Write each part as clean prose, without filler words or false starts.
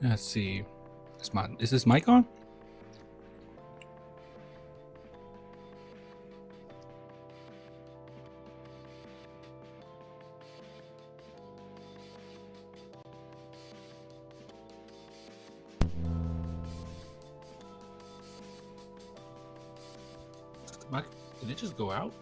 Let's see. Is this mic on? Did it just go out?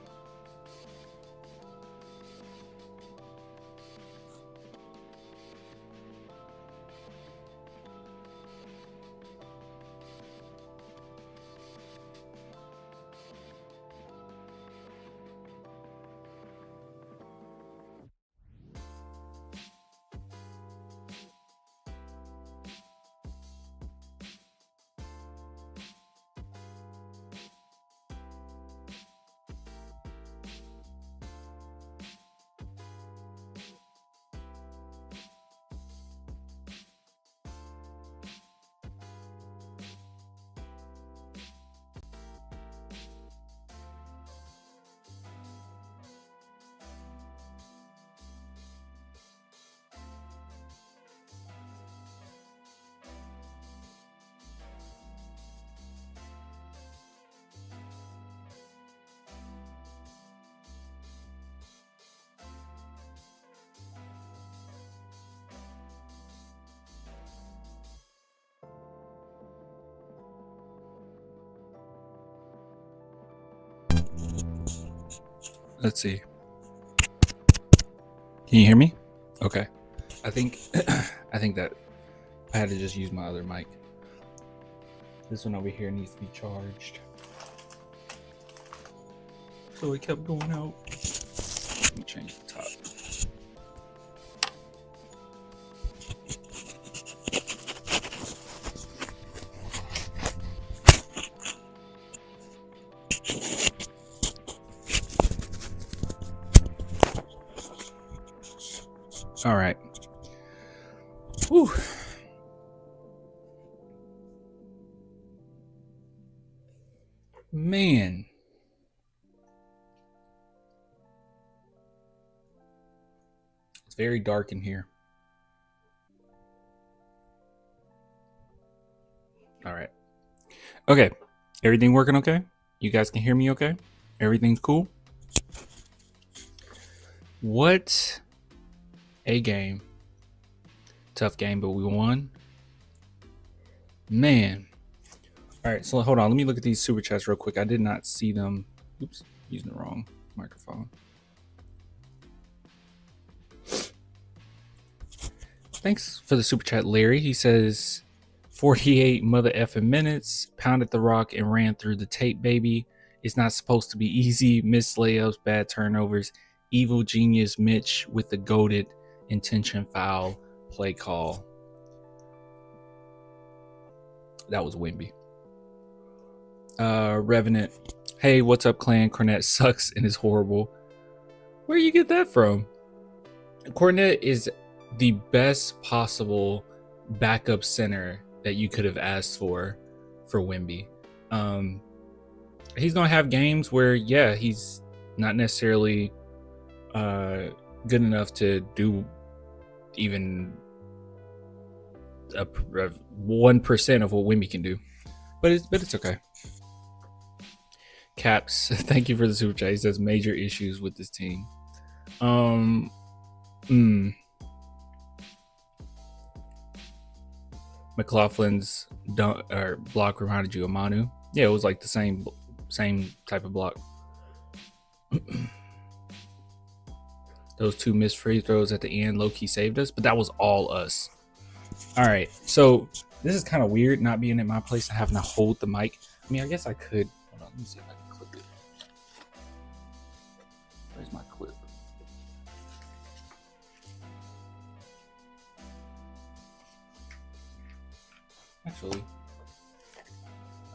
Let's see. Can you hear me? Okay. I think that I had to just use my other mic. This one over here needs to be charged. So it kept going out. Let me change the top. All right. Whew. Man. It's very dark in here. All right. Okay. Everything working okay? You guys can hear me okay? Everything's cool? What a game. Tough game, but we won. Man. All right, so hold on. Let me look at these super chats real quick. I did not see them. Oops, using the wrong microphone. Thanks for the super chat, Larry. He says 48 mother effing minutes, pounded the rock and ran through the tape, baby. It's not supposed to be easy. Missed layups, bad turnovers. Evil genius Mitch with the goated intention foul play call. That was Wemby. Revenant. Hey, what's up, clan? Cornette sucks and is horrible. Where you get that from? Cornette is the best possible backup center that you could have asked for Wemby. He's gonna have games where, yeah, he's not necessarily good enough to do even 1% of what Wemby can do, but it's okay. Caps, thank you for the super chat. He says major issues with this team. McLaughlin's block reminded you of Manu. Yeah, it was like the same type of block. Those two missed free throws at the end low-key saved us, but that was all us. All right, so this is kind of weird not being at my place and having to hold the mic. I mean, I guess I could. Hold on, let me see if I can clip it. Where's my clip? Actually,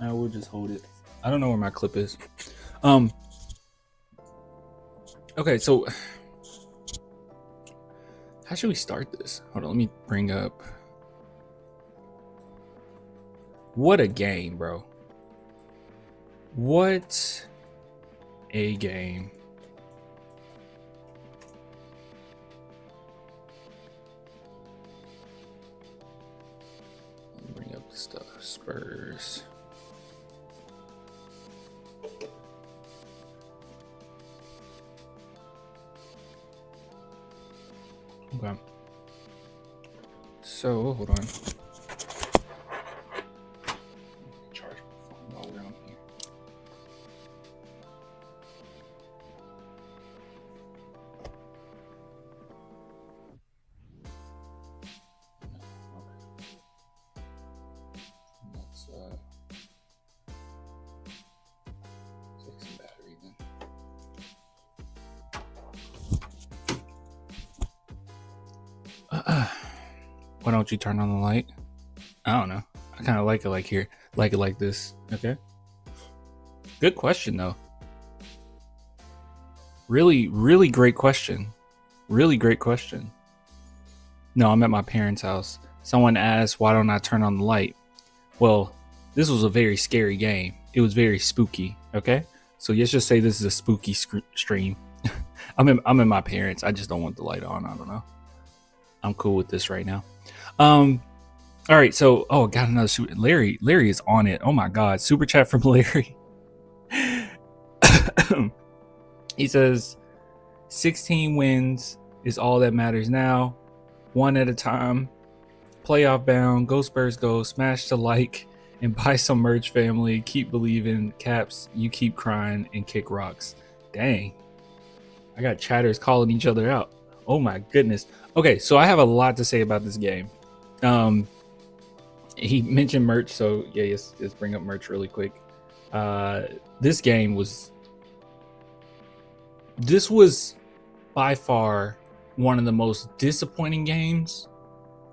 we'll just hold it. I don't know where my clip is. Okay, so how should we start this? Hold on, let me bring up. What a game, bro. What a game. stuff. Spurs. Okay. So hold on. Charge my phone while we're on here. Let's take some battery then. Why don't you turn on the light? I don't know. I kind of like it like this. Okay. Good question though. Really, really great question. Really great question. No, I'm at my parents' house. Someone asked, why don't I turn on the light? Well, this was a very scary game. It was very spooky. Okay. So let's just say this is a spooky stream. I'm in my parents. I just don't want the light on. I don't know. I'm cool with this right now. All right. So, got another super. Larry is on it. Oh my God. Super chat from Larry. He says 16 wins is all that matters now. One at a time. Playoff bound. Go Spurs go. Smash the like and buy some merch, family. Keep believing. Caps, you keep crying and kick rocks. Dang. I got chatters calling each other out. Oh my goodness. Okay, so I have a lot to say about this game. He mentioned merch, so yeah, let's bring up merch really quick. This was by far one of the most disappointing games,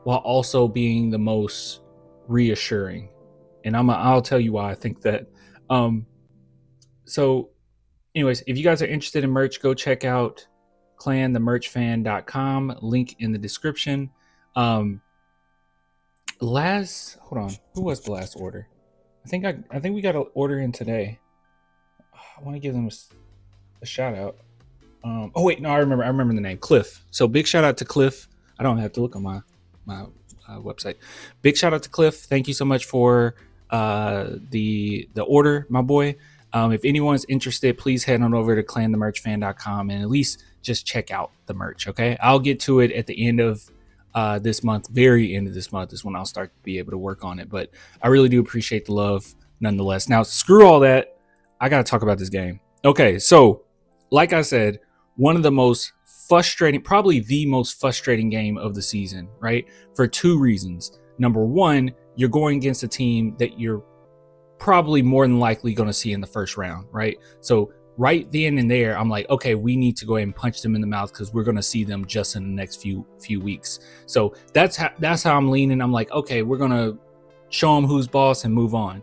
while also being the most reassuring. And I'll tell you why I think that. So anyways, if you guys are interested in merch, go check out clanthemerchfan.com, link in the description. Hold on, who was the last order? I think we got an order in today. I want to give them a shout out. Oh wait, no, I remember the name, Cliff. So big shout out to Cliff. I don't have to look on my website. Big shout out to Cliff. Thank you so much for the order, my boy. If anyone's interested, please head on over to clanthemerchfan.com and at least just check out the merch. Okay, I'll get to it at the end of this month. Very end of this month is when I'll start to be able to work on it. But I really do appreciate the love nonetheless. Now, screw all that. I got to talk about this game. Okay, so like I said, one of the most frustrating, probably the most frustrating game of the season, right? For two reasons. Number one, you're going against a team that you're probably more than likely going to see in the first round, right? So right then and there, I'm like, okay, we need to go ahead and punch them in the mouth because we're going to see them just in the next few weeks. So that's how I'm leaning. I'm like, okay, we're going to show them who's boss and move on.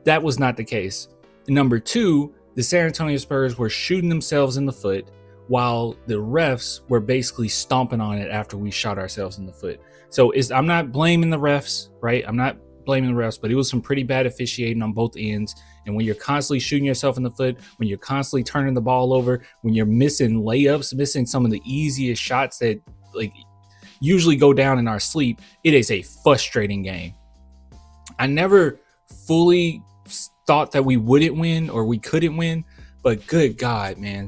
That was not the case. Number two, the San Antonio Spurs were shooting themselves in the foot while the refs were basically stomping on it after we shot ourselves in the foot. So I'm not blaming the refs, right? I'm not blaming the refs, but it was some pretty bad officiating on both ends. And when you're constantly shooting yourself in the foot, when you're constantly turning the ball over, when you're missing layups, missing some of the easiest shots that like usually go down in our sleep, it is a frustrating game. I never fully thought that we wouldn't win or we couldn't win, but good God, man,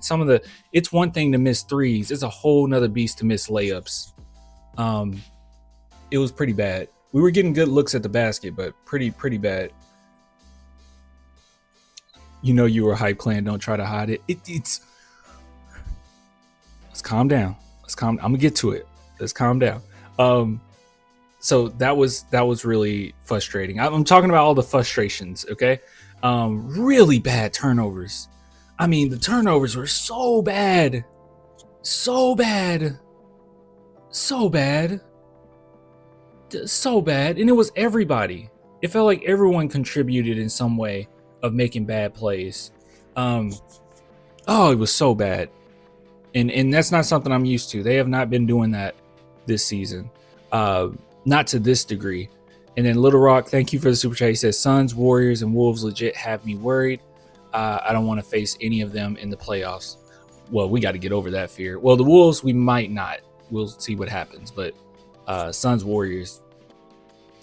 it's one thing to miss threes. It's a whole nother beast to miss layups. It was pretty bad. We were getting good looks at the basket, but pretty bad. You know you were a hype clan. Don't try to hide it. Let's calm down. I'm gonna get to it. Let's calm down. So that was really frustrating. I'm talking about all the frustrations. Okay. Really bad turnovers. I mean, the turnovers were so bad. And it was everybody. It felt like everyone contributed in some way of making bad plays. It was so bad. And that's not something I'm used to. They have not been doing that this season. Not to this degree. And then Little Rock, thank you for the super chat. He says, Suns, Warriors, and Wolves legit have me worried. I don't want to face any of them in the playoffs. Well, we got to get over that fear. Well, the Wolves, we might not. We'll see what happens. But Suns, Warriors,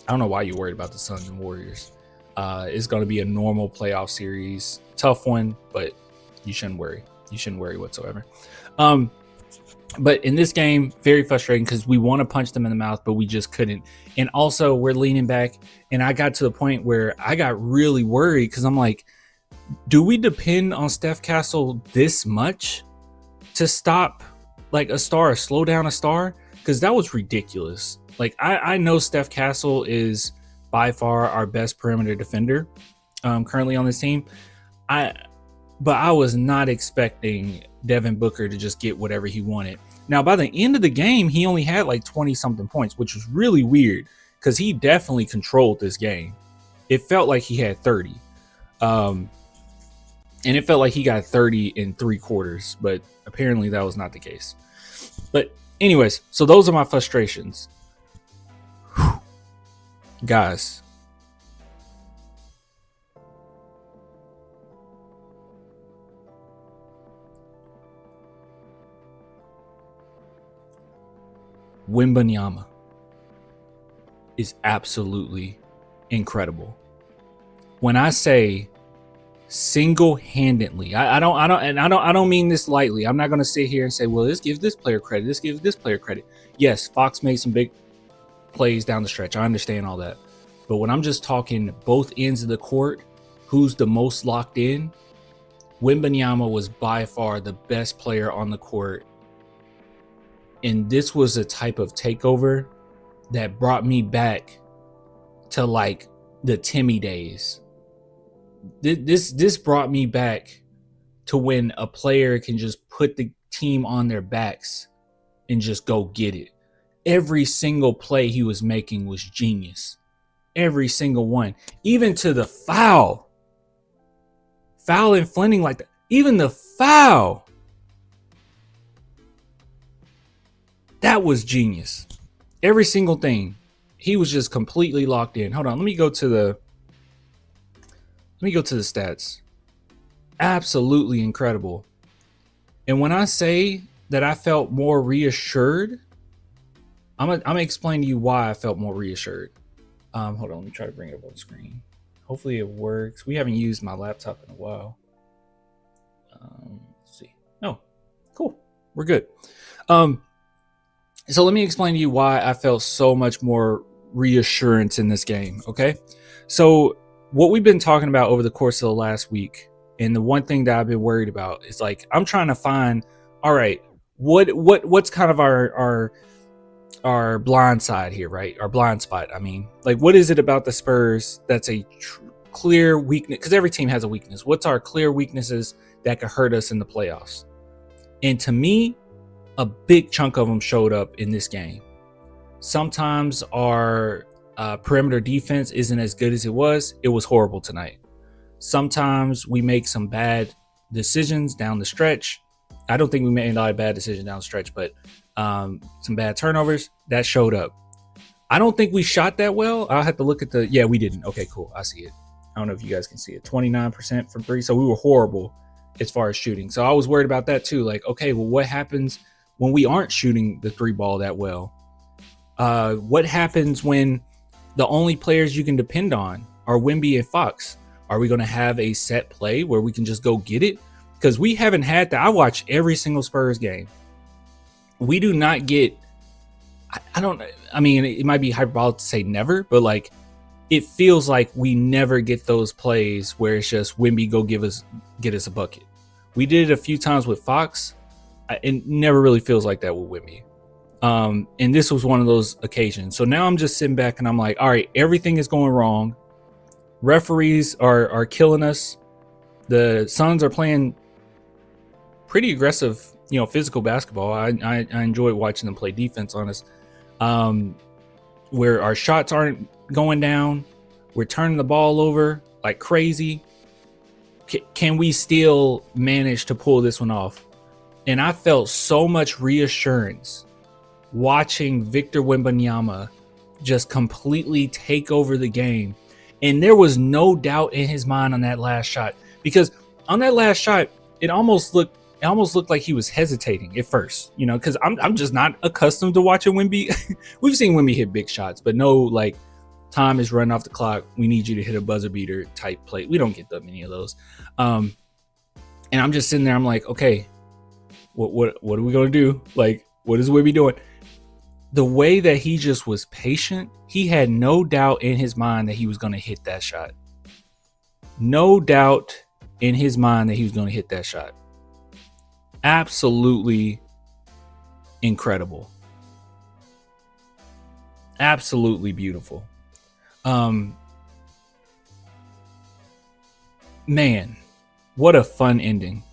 I don't know why you're worried about the Suns and Warriors. It's going to be a normal playoff series, tough one, but you shouldn't worry. You shouldn't worry whatsoever. But in this game, very frustrating because we want to punch them in the mouth, but we just couldn't. And also, we're leaning back, and I got to the point where I got really worried because I'm like, do we depend on Steph Castle this much to stop like a star, slow down a star? Because that was ridiculous. Like, I know Steph Castle is by far our best perimeter defender currently on this team. But I was not expecting Devin Booker to just get whatever he wanted. Now, by the end of the game, he only had like 20-something points, which was really weird because he definitely controlled this game. It felt like he had 30. And it felt like he got 30 in 3 quarters, but apparently that was not the case. But anyways, so those are my frustrations. Whew. Guys. Wembanyama is absolutely incredible. When I say single-handedly, I don't mean this lightly. I'm not going to sit here and say, well, let's give this player credit. Let's give this player credit. Yes, Fox made some big plays down the stretch. I understand all that. But when I'm just talking both ends of the court, who's the most locked in, Wembanyama was by far the best player on the court. And this was a type of takeover that brought me back to like the Timmy days. This brought me back to when a player can just put the team on their backs and just go get it. Every single play he was making was genius. Every single one. Even to the foul. Foul and Fleming like that. Even the foul. That was genius. Every single thing. He was just completely locked in. Hold on. Let me go to the stats. Absolutely incredible. And when I say that I felt more reassured, I'm gonna explain to you why I felt more reassured. Hold on. Let me try to bring it up on the screen. Hopefully it works. We haven't used my laptop in a while. Let's see. Oh, cool. We're good. So let me explain to you why I felt so much more reassurance in this game, okay? So what we've been talking about over the course of the last week, and the one thing that I've been worried about is like I'm trying to find, all right, what's kind of our blind side here, right? Our blind spot. I mean, like what is it about the Spurs that's a clear weakness? Because every team has a weakness. What's our clear weaknesses that could hurt us in the playoffs? And to me, a big chunk of them showed up in this game. Sometimes our perimeter defense isn't as good as it was. It was horrible tonight. Sometimes we make some bad decisions down the stretch. I don't think we made a lot of bad decisions down the stretch, but some bad turnovers that showed up. I don't think we shot that well. I'll have to look at the, yeah, we didn't. Okay, cool. I see it. I don't know if you guys can see it. 29% from 3. So we were horrible as far as shooting. So I was worried about that too. Like, okay, well, what happens when we aren't shooting the 3 ball that well? What happens when the only players you can depend on are Wemby and Fox? Are we going to have a set play where we can just go get it? Because we haven't had that. I watch every single Spurs game. We do not get, I mean, it might be hyperbolic to say never, but like it feels like we never get those plays where it's just Wemby go get us a bucket. We did it a few times with Fox. It never really feels like that with Wemby. And this was one of those occasions. So now I'm just sitting back and I'm like, all right, everything is going wrong. Referees are killing us. The Suns are playing pretty aggressive, physical basketball. I enjoy watching them play defense on us. Where our shots aren't going down. We're turning the ball over like crazy. Can we still manage to pull this one off? And I felt so much reassurance watching Victor Wembanyama just completely take over the game. And there was no doubt in his mind on that last shot, because on that last shot, it almost looked like he was hesitating at first, because I'm just not accustomed to watching Wemby. We've seen Wemby hit big shots, but no like time is running off the clock. We need you to hit a buzzer beater type play. We don't get that many of those. And I'm just sitting there. I'm like, okay, what are we going to do? Like, what is Wemby doing? The way that he just was patient, he had no doubt in his mind that he was going to hit that shot. No doubt in his mind that he was going to hit that shot. Absolutely incredible. Absolutely beautiful. Man, what a fun ending.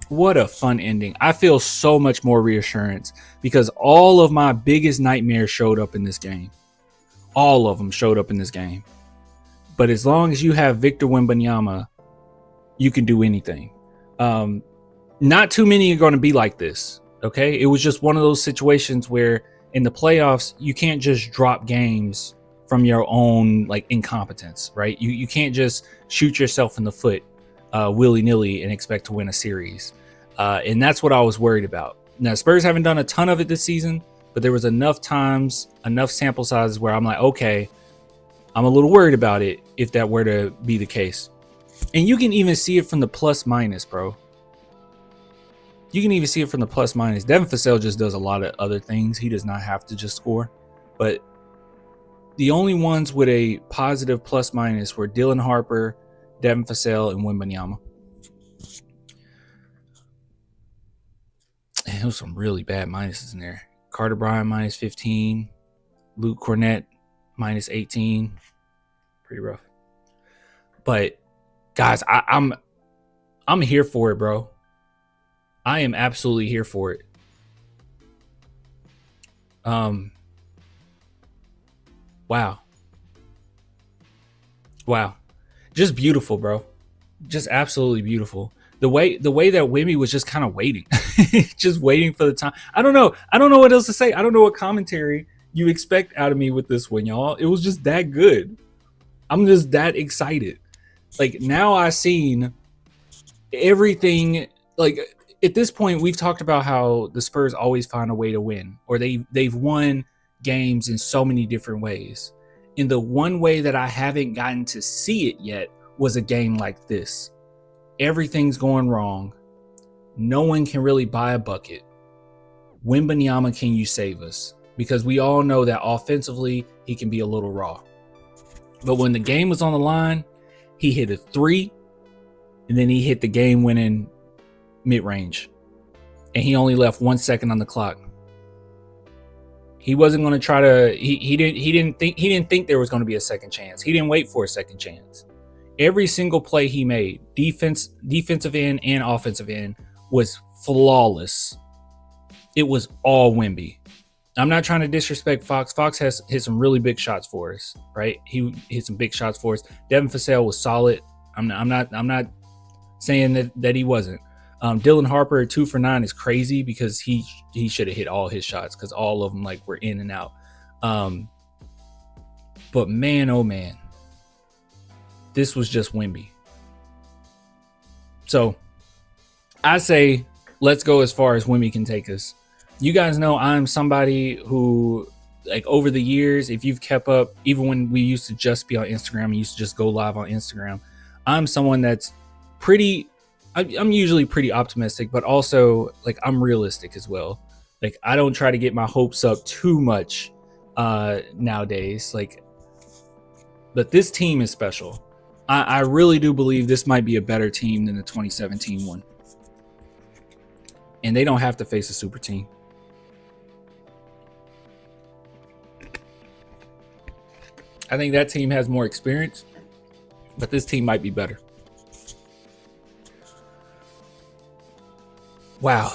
What a fun ending. I feel so much more reassurance because all of my biggest nightmares showed up in this game. All of them showed up in this game. But as long as you have Victor Wembanyama, you can do anything. Not too many are going to be like this. Okay. It was just one of those situations where in the playoffs, you can't just drop games from your own like incompetence, right? You can't just shoot yourself in the foot willy-nilly and expect to win a series. And that's what I was worried about. Now, Spurs haven't done a ton of it this season, but there was enough times, enough sample sizes where I'm like, okay, I'm a little worried about it if that were to be the case. And you can even see it from the plus minus, bro. You can even see it from the plus minus. Devin Vassell just does a lot of other things. He does not have to just score. But the only ones with a positive plus minus were Dylan Harper, Devin Vassell, and Wembanyama. And there was some really bad minuses in there. Carter Bryant minus 15. Luke Cornett minus 18. Pretty rough. But guys, I'm here for it, bro. I am absolutely here for it. Wow. Just beautiful, bro. Just absolutely beautiful. The way that Wemby was just kind of waiting, just waiting for the time. I don't know what else to say. I don't know what commentary you expect out of me with this one, y'all. It was just that good. I'm just that excited. Like now I've seen everything. Like at this point, we've talked about how the Spurs always find a way to win, or they've won games in so many different ways. And the one way that I haven't gotten to see it yet was a game like this. Everything's going wrong. No one can really buy a bucket. Wembanyama, can you save us? Because we all know that offensively, he can be a little raw. But when the game was on the line, he hit a 3, and then he hit the game-winning mid-range. And he only left 1 second on the clock. He wasn't going to try to. He didn't think there was going to be a second chance. He didn't wait for a second chance. Every single play he made, defensive end and offensive end, was flawless. It was all Wemby. I'm not trying to disrespect Fox. Fox has hit some really big shots for us, right? He hit some big shots for us. Devin Vassell was solid. I'm not saying that he wasn't. Dylan Harper 2 for 9 is crazy because he should have hit all his shots because all of them like were in and out. But man, oh man, this was just Wemby. So I say let's go as far as Wemby can take us. You guys know I'm somebody who, like, over the years, if you've kept up, even when we used to just be on Instagram and used to just go live on Instagram, I'm someone that's I'm usually pretty optimistic, but also like I'm realistic as well. Like I don't try to get my hopes up too much nowadays. Like, but this team is special. I really do believe this might be a better team than the 2017 one. And they don't have to face a super team. I think that team has more experience, but this team might be better. Wow.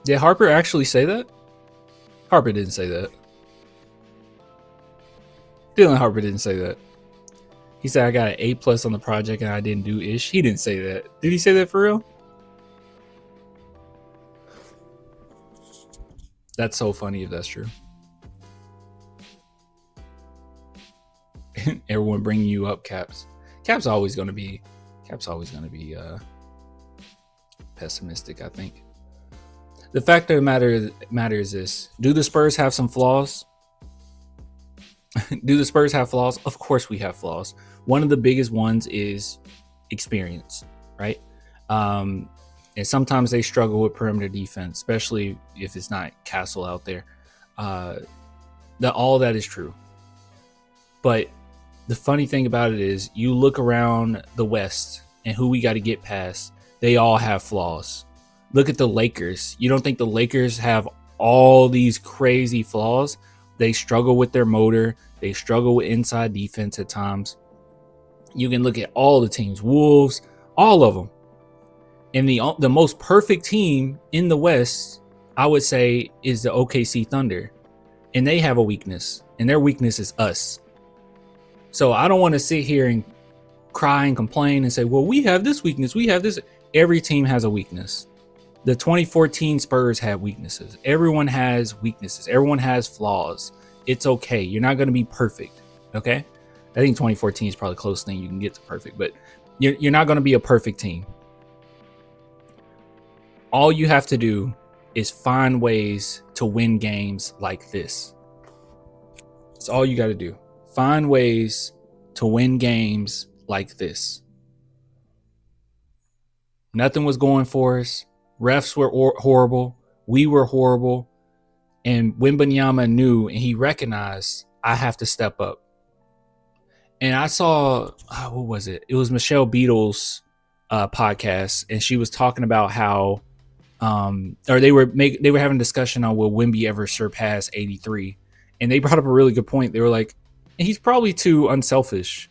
Did Harper actually say that? Harper didn't say that. Dylan Harper didn't say that. He said I got an A+ on the project and I didn't do ish. He didn't say that. Did he say that for real? That's so funny if that's true. Everyone bringing you up, Caps. Cap's always going to be pessimistic, I think. The fact of the matter is this: do the Spurs have some flaws? Do the Spurs have flaws? Of course we have flaws. One of the biggest ones is experience, right? And sometimes they struggle with perimeter defense, especially if it's not Castle out there. All that is true. But the funny thing about it is you look around the West and who we got to get past, they all have flaws. Look at the Lakers. You don't think the Lakers have all these crazy flaws? They struggle with their motor. They struggle with inside defense at times. You can look at all the teams, Wolves, all of them. And the most perfect team in the West, I would say, is the OKC Thunder. And they have a weakness. And their weakness is us. So I don't want to sit here and cry and complain and say, well, we have this weakness. We have this. Every team has a weakness. The 2014 Spurs have weaknesses. Everyone has weaknesses. Everyone has flaws. It's okay. You're not going to be perfect. Okay. I think 2014 is probably the closest thing you can get to perfect, but you're not going to be a perfect team. All you have to do is find ways to win games like this. That's all you got to do. Find ways to win games like this. Nothing was going for us. Refs were horrible. We were horrible. And Wembanyama knew and he recognized, I have to step up. And I saw, what was it? It was Michelle Beadle's podcast. And she was talking about how, or they were having a discussion on will Wemby ever surpass 83. And they brought up a really good point. They were like, he's probably too unselfish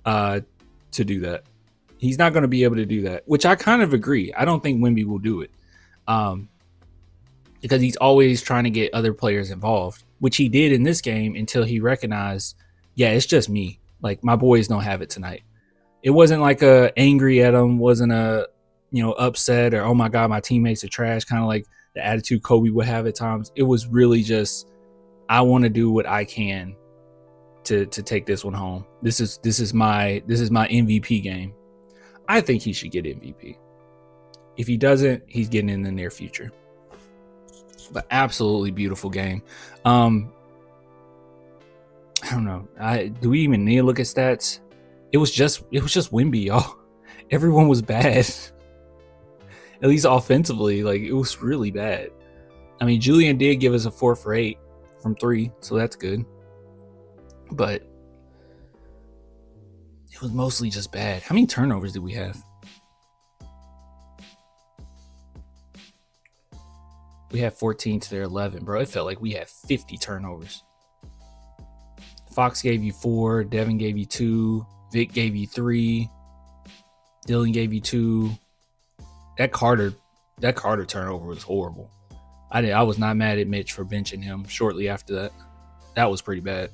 to do that. He's not going to be able to do that, which I kind of agree. I don't think Wemby will do it because he's always trying to get other players involved, which he did in this game until he recognized, yeah, it's just me. Like, my boys don't have it tonight. It wasn't like a angry at him, wasn't a, upset or, oh my God, my teammates are trash, kind of like the attitude Kobe would have at times. It was really just, I want to do what I can to take this one home. This is my MVP game. I think he should get MVP. If he doesn't, he's getting in the near future. But absolutely beautiful game. I don't know. Do we even need to look at stats? It was just Wemby, y'all. Everyone was bad. At least offensively, like, it was really bad. I mean, Julian did give us a 4 for 8 from 3, so that's good. But it was mostly just bad. How many turnovers did we have? We had 14 to their 11, bro. It felt like we had 50 turnovers. Fox gave you 4. Devin gave you 2. Vic gave you 3. Dylan gave you 2. That Carter turnover was horrible. I was not mad at Mitch for benching him shortly after that. That was pretty bad.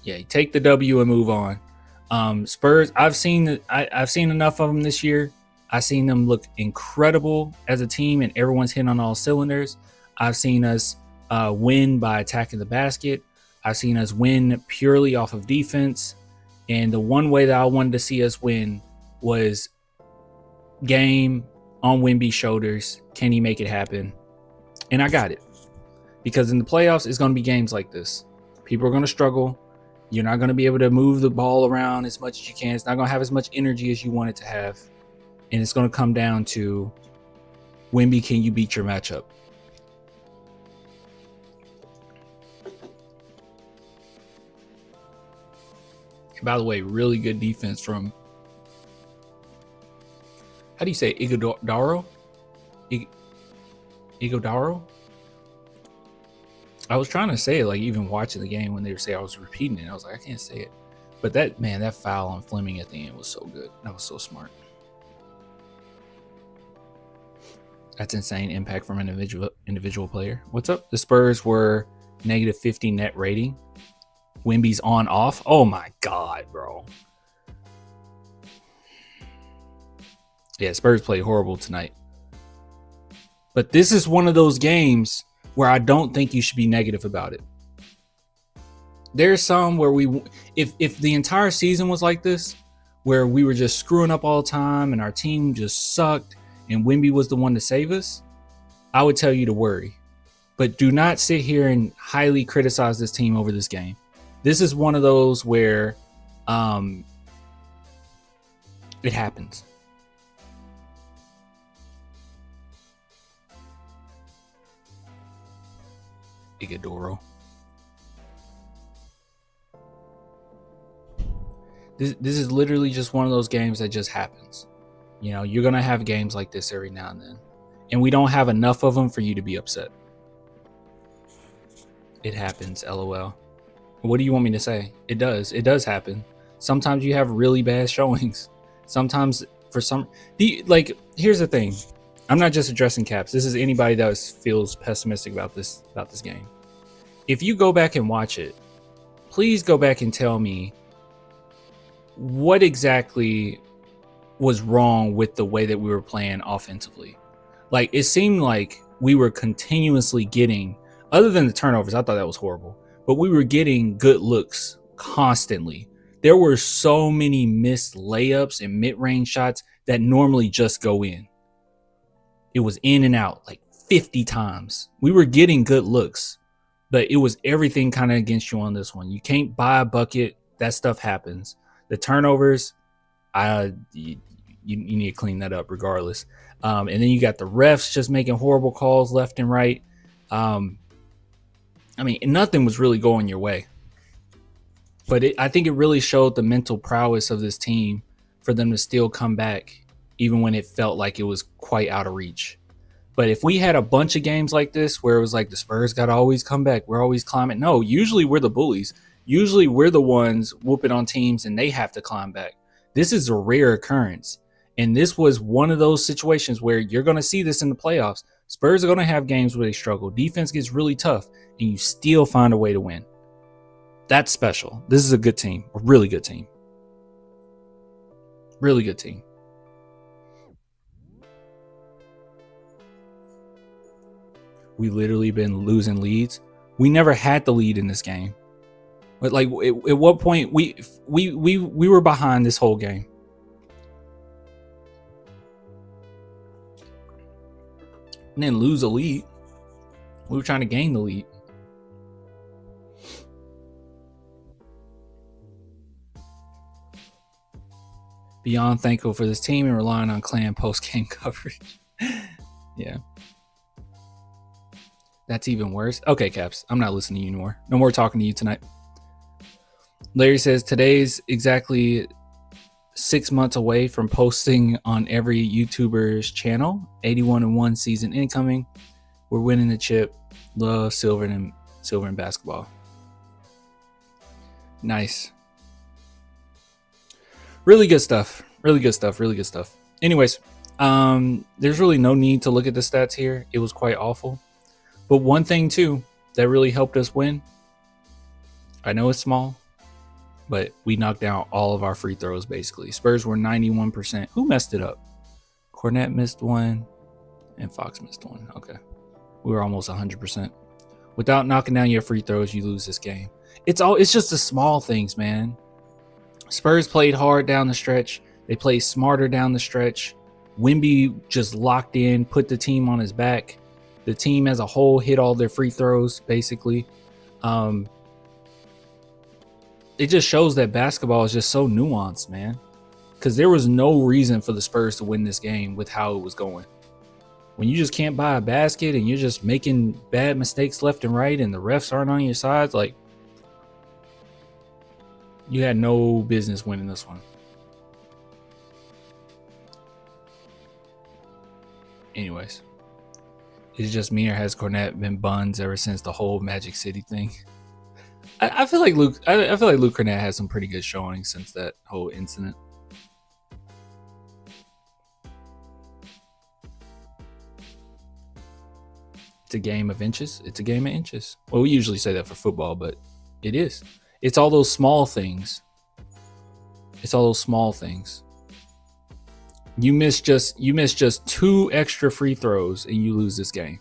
Yeah, take the W and move on. Spurs, I've seen enough of them this year. I've seen them look incredible as a team, and everyone's hitting on all cylinders. I've seen us win by attacking the basket. I've seen us win purely off of defense. And the one way that I wanted to see us win was game on Wemby's shoulders. Can he make it happen? And I got it. Because in the playoffs, it's going to be games like this. People are going to struggle. You're not going to be able to move the ball around as much as you can. It's not going to have as much energy as you want it to have. And it's going to come down to, Wemby, can you beat your matchup? And by the way, really good defense from, how do you say, Iguodaro? Iguodaro? I was trying to say it, like, even watching the game when they were saying, I was repeating it. I was like, I can't say it. But that foul on Fleming at the end was so good. That was so smart. That's insane impact from an individual player. What's up? The Spurs were -50 net rating. Wemby's on off. Oh my God, bro. Yeah, Spurs played horrible tonight. But this is one of those games where I don't think you should be negative about it. There's some where if the entire season was like this, where we were just screwing up all the time and our team just sucked and Wemby was the one to save us, I would tell you to worry. But do not sit here and highly criticize this team over this game. This is one of those where it happens. Igadoro. This is literally just one of those games that just happens. You know, you're going to have games like this every now and then. And we don't have enough of them for you to be upset. It happens, LOL. What do you want me to say? It does. It does happen. Sometimes you have really bad showings. Sometimes for some... here's the thing. I'm not just addressing Caps. This is anybody that feels pessimistic about this game. If you go back and watch it, please go back and tell me what exactly was wrong with the way that we were playing offensively. Like, it seemed like we were continuously getting, other than the turnovers, I thought that was horrible, but we were getting good looks constantly. There were so many missed layups and mid-range shots that normally just go in. It was in and out like 50 times. We were getting good looks, but it was everything kind of against you on this one. You can't buy a bucket. That stuff happens. The turnovers, you need to clean that up regardless. And then you got the refs just making horrible calls left and right. I mean, nothing was really going your way. But I think it really showed the mental prowess of this team for them to still come back, even when it felt like it was quite out of reach. But if we had a bunch of games like this where it was like the Spurs got to always come back, we're always climbing. No, usually we're the bullies. Usually we're the ones whooping on teams and they have to climb back. This is a rare occurrence. And this was one of those situations where you're going to see this in the playoffs. Spurs are going to have games where they struggle. Defense gets really tough and you still find a way to win. That's special. This is a good team, a really good team. Really good team. We literally been losing leads. We never had the lead in this game. But like, at what point we were behind this whole game. And then lose a lead. We were trying to gain the lead. Beyond thankful for this team and relying on Clan post-game coverage. Yeah. That's even worse. Okay, Caps. I'm not listening to you anymore. No more talking to you tonight. Larry says, today's exactly 6 months away from posting on every YouTuber's channel. 81-1 season incoming. We're winning the chip. Love silver and basketball. Nice. Really good stuff. Really good stuff. Really good stuff. Anyways, there's really no need to look at the stats here. It was quite awful. But one thing, too, that really helped us win, I know it's small, but we knocked down all of our free throws, basically. Spurs were 91%. Who messed it up? Cornette missed one, and Fox missed one. Okay. We were almost 100%. Without knocking down your free throws, you lose this game. It's just the small things, man. Spurs played hard down the stretch. They played smarter down the stretch. Wemby just locked in, put the team on his back. The team as a whole hit all their free throws, basically. It just shows that basketball is just so nuanced, man. Because there was no reason for the Spurs to win this game with how it was going. When you just can't buy a basket and you're just making bad mistakes left and right and the refs aren't on your sides, like, you had no business winning this one. Anyways. Is it just me, or has Cornette been buns ever since the whole Magic City thing? I feel like Luke Cornette has some pretty good showing since that whole incident. It's a game of inches. It's a game of inches. Well, we usually say that for football, but it is. It's all those small things. It's all those small things. You miss just 2 extra free throws and you lose this game.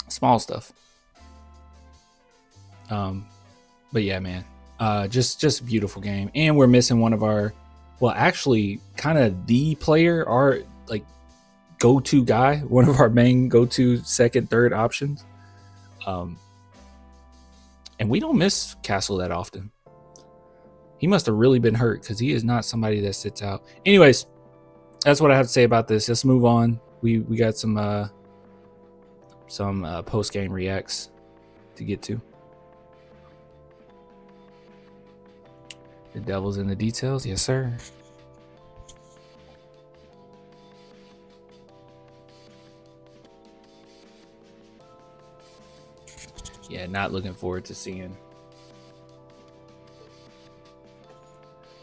Small stuff. But yeah, man. Just a beautiful game. And we're missing one of our well, actually, kind of the player, our like go-to guy, one of our main go-to second, third options. And we don't miss Castle that often. He must have really been hurt because he is not somebody that sits out. Anyways, that's what I have to say about this. Let's move on. We got some post-game reacts to get to. The devil's in the details, yes sir. Yeah, not looking forward to seeing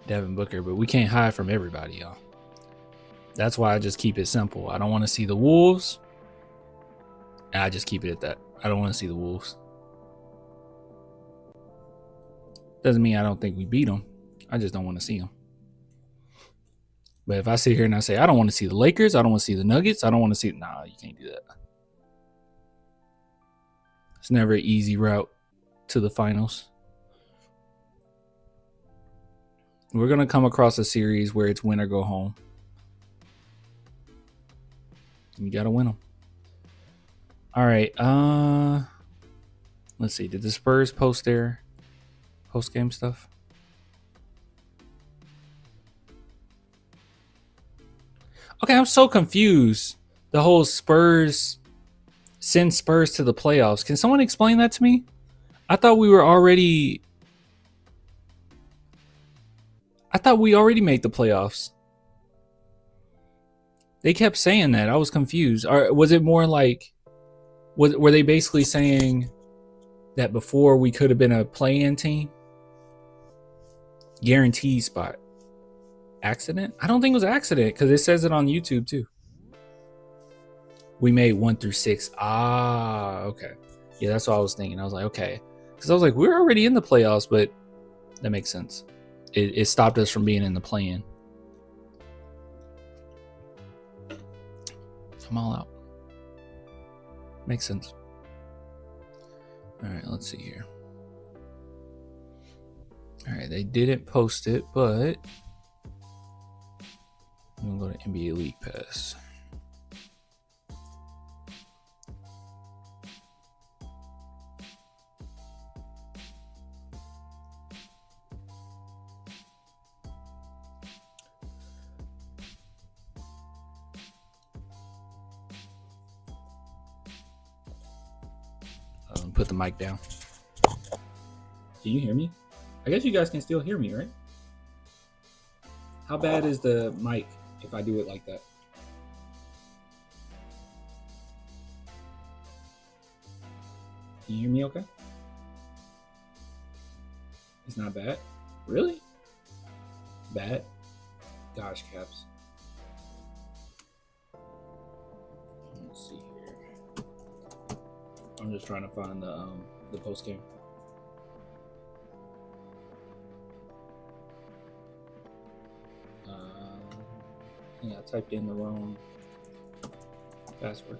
Devin Booker, but we can't hide from everybody, y'all. That's why I just keep it simple. I don't want to see the Wolves, and I just keep it at that. I don't want to see the Wolves. Doesn't mean I don't think we beat them. I just don't want to see them. But if I sit here and I say, I don't want to see the Lakers, I don't want to see the Nuggets, I don't want to see... Nah, you can't do that. It's never an easy route to the finals. We're going to come across a series where it's win or go home. You got to win them. All right. Let's see. Did the Spurs post their post-game stuff? Okay, I'm so confused. The whole Spurs send Spurs to the playoffs. Can someone explain that to me? I thought we already made the playoffs. They kept saying that. I was confused. Or was it more like, were they basically saying that before we could have been a play-in team? Guaranteed spot. Accident? I don't think it was accident because it says it on YouTube too. We made 1 through 6. Ah, okay. Yeah, that's what I was thinking. I was like, okay. Because I was like, we're already in the playoffs, but that makes sense. It stopped us from being in the play-in. I'm all out. Makes sense. All right, let's see here. All right, they didn't post it, but I'm going to go to NBA League Pass. Put the mic down. Can you hear me? I guess you guys can still hear me, right? How bad is the mic if I do it like that? Can you hear me okay? It's not bad? Really? Bad? Gosh, Caps. Let's see here. I'm just trying to find the post game. Yeah, I typed in the wrong password.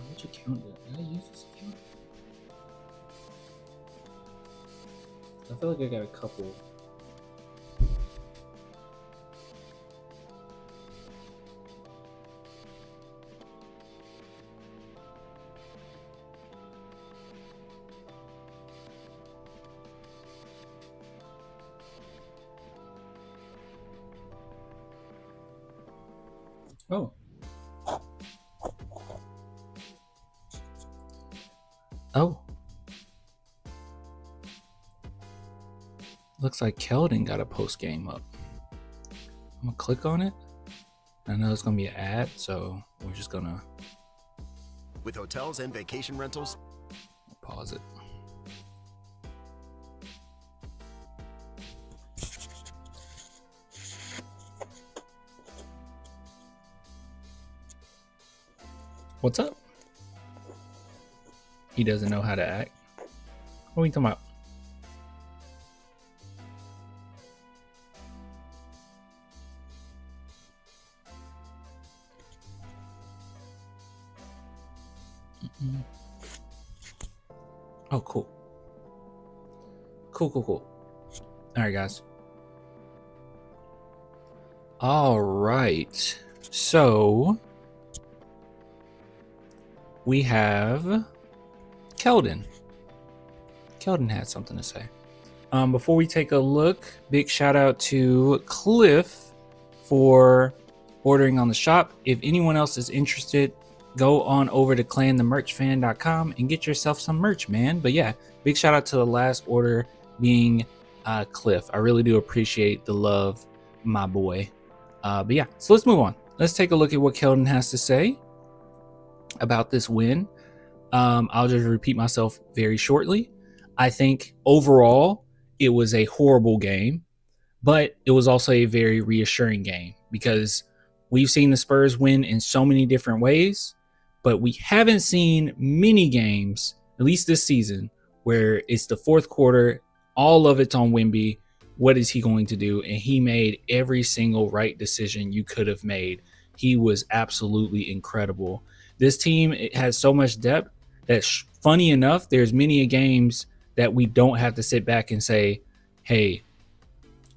Which account did I use this account? I feel like I got a couple. Oh. Oh. Looks like Keldon got a post game up. I'm gonna click on it. I know it's gonna be an ad, so we're just gonna. With hotels and vacation rentals. Pause it. What's up? He doesn't know how to act. What are we talking about? Oh, cool. Cool. All right, guys. All right. So we have Keldon. Keldon had something to say. Before we take a look, big shout out to Cliff for ordering on the shop. If anyone else is interested, go on over to clanthemerchfan.com and get yourself some merch, man. But yeah, big shout out to the last order being Cliff. I really do appreciate the love, my boy. But yeah, so let's move on. Let's take a look at what Keldon has to say about this win. I'll just repeat myself very shortly. I think overall it was a horrible game, but it was also a very reassuring game because we've seen the Spurs win in so many different ways, but we haven't seen many games, at least this season, where it's the fourth quarter, all of it's on Wemby. What is he going to do? And he made every single right decision you could have made. He was absolutely incredible. This team, it has so much depth that, funny enough, there's many games that we don't have to sit back and say, hey,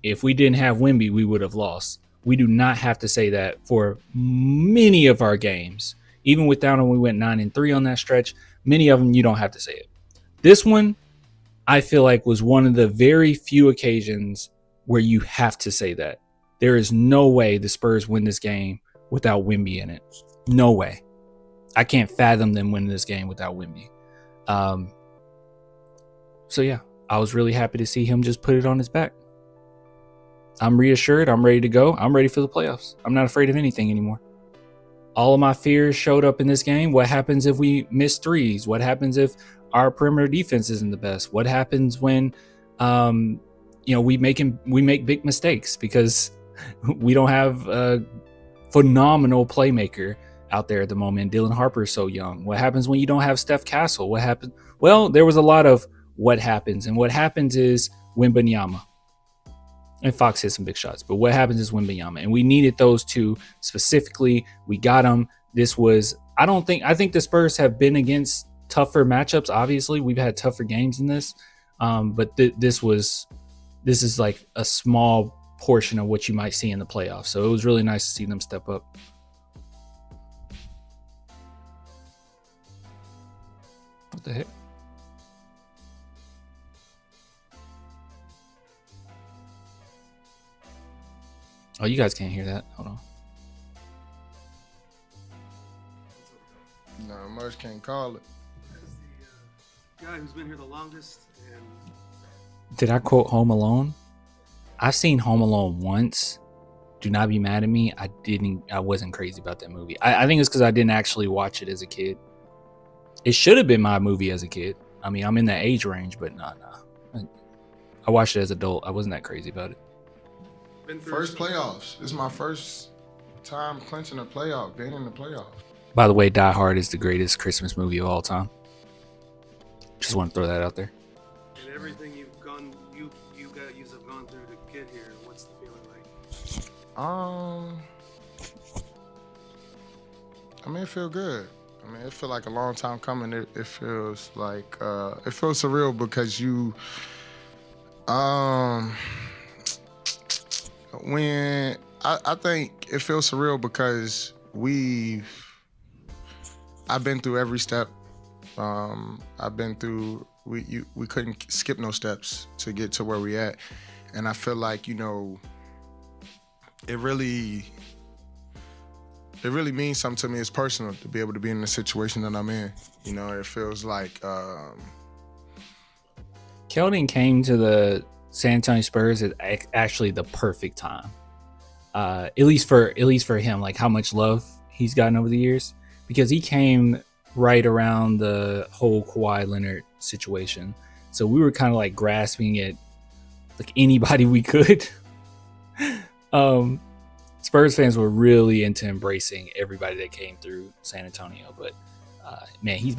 if we didn't have Wemby, we would have lost. We do not have to say that for many of our games. Even with down when we went 9-3 on that stretch, many of them you don't have to say it. This one, I feel like, was one of the very few occasions where you have to say that. There is no way the Spurs win this game without Wemby in it. No way. I can't fathom them winning this game without Wemby. So yeah, I was really happy to see him just put it on his back. I'm reassured. I'm ready to go. I'm ready for the playoffs. I'm not afraid of anything anymore. All of my fears showed up in this game. What happens if we miss threes? What happens if our perimeter defense isn't the best? What happens when, we make big mistakes because we don't have a phenomenal playmaker out there at the moment. Dylan Harper is so young. What happens when you don't have Steph Castle? What happened? Well, there was a lot of what happens, and what happens is Wembanyama. And Fox hit some big shots, but what happens is Wembanyama, and we needed those two specifically. We got them. I think the Spurs have been against tougher matchups. Obviously, we've had tougher games in this, but this is like a small portion of what you might see in the playoffs. So it was really nice to see them step up. What the heck? Oh, you guys can't hear that. Hold on. No, Merch can't call it. As the guy who's been here the longest, and Did I quote Home Alone? I've seen Home Alone once. Do not be mad at me. I wasn't crazy about that movie. I think it's because I didn't actually watch it as a kid. It should have been my movie as a kid. I mean, I'm in that age range, but no. I watched it as an adult. I wasn't that crazy about it. been through First playoffs. This is my first time clinching a playoff, being in the playoffs. By the way, Die Hard is the greatest Christmas movie of all time. Just want to throw that out there. And everything you guys have gone through to get here. What's the feeling like? I mean, it feel good. I mean, it feel like a long time coming. It feels like it feels surreal because you when I think it feels surreal because I've been through every step. I've been through, we couldn't skip no steps to get to where we at. And I feel like, it really means something to me. It's personal to be able to be in the situation that I'm in. It feels like Keldon came to the San Antonio Spurs at actually the perfect time. At least for him, like how much love he's gotten over the years, because he came right around the whole Kawhi Leonard situation. So we were kind of like grasping at like anybody we could. Spurs fans were really into embracing everybody that came through San Antonio, but man, he's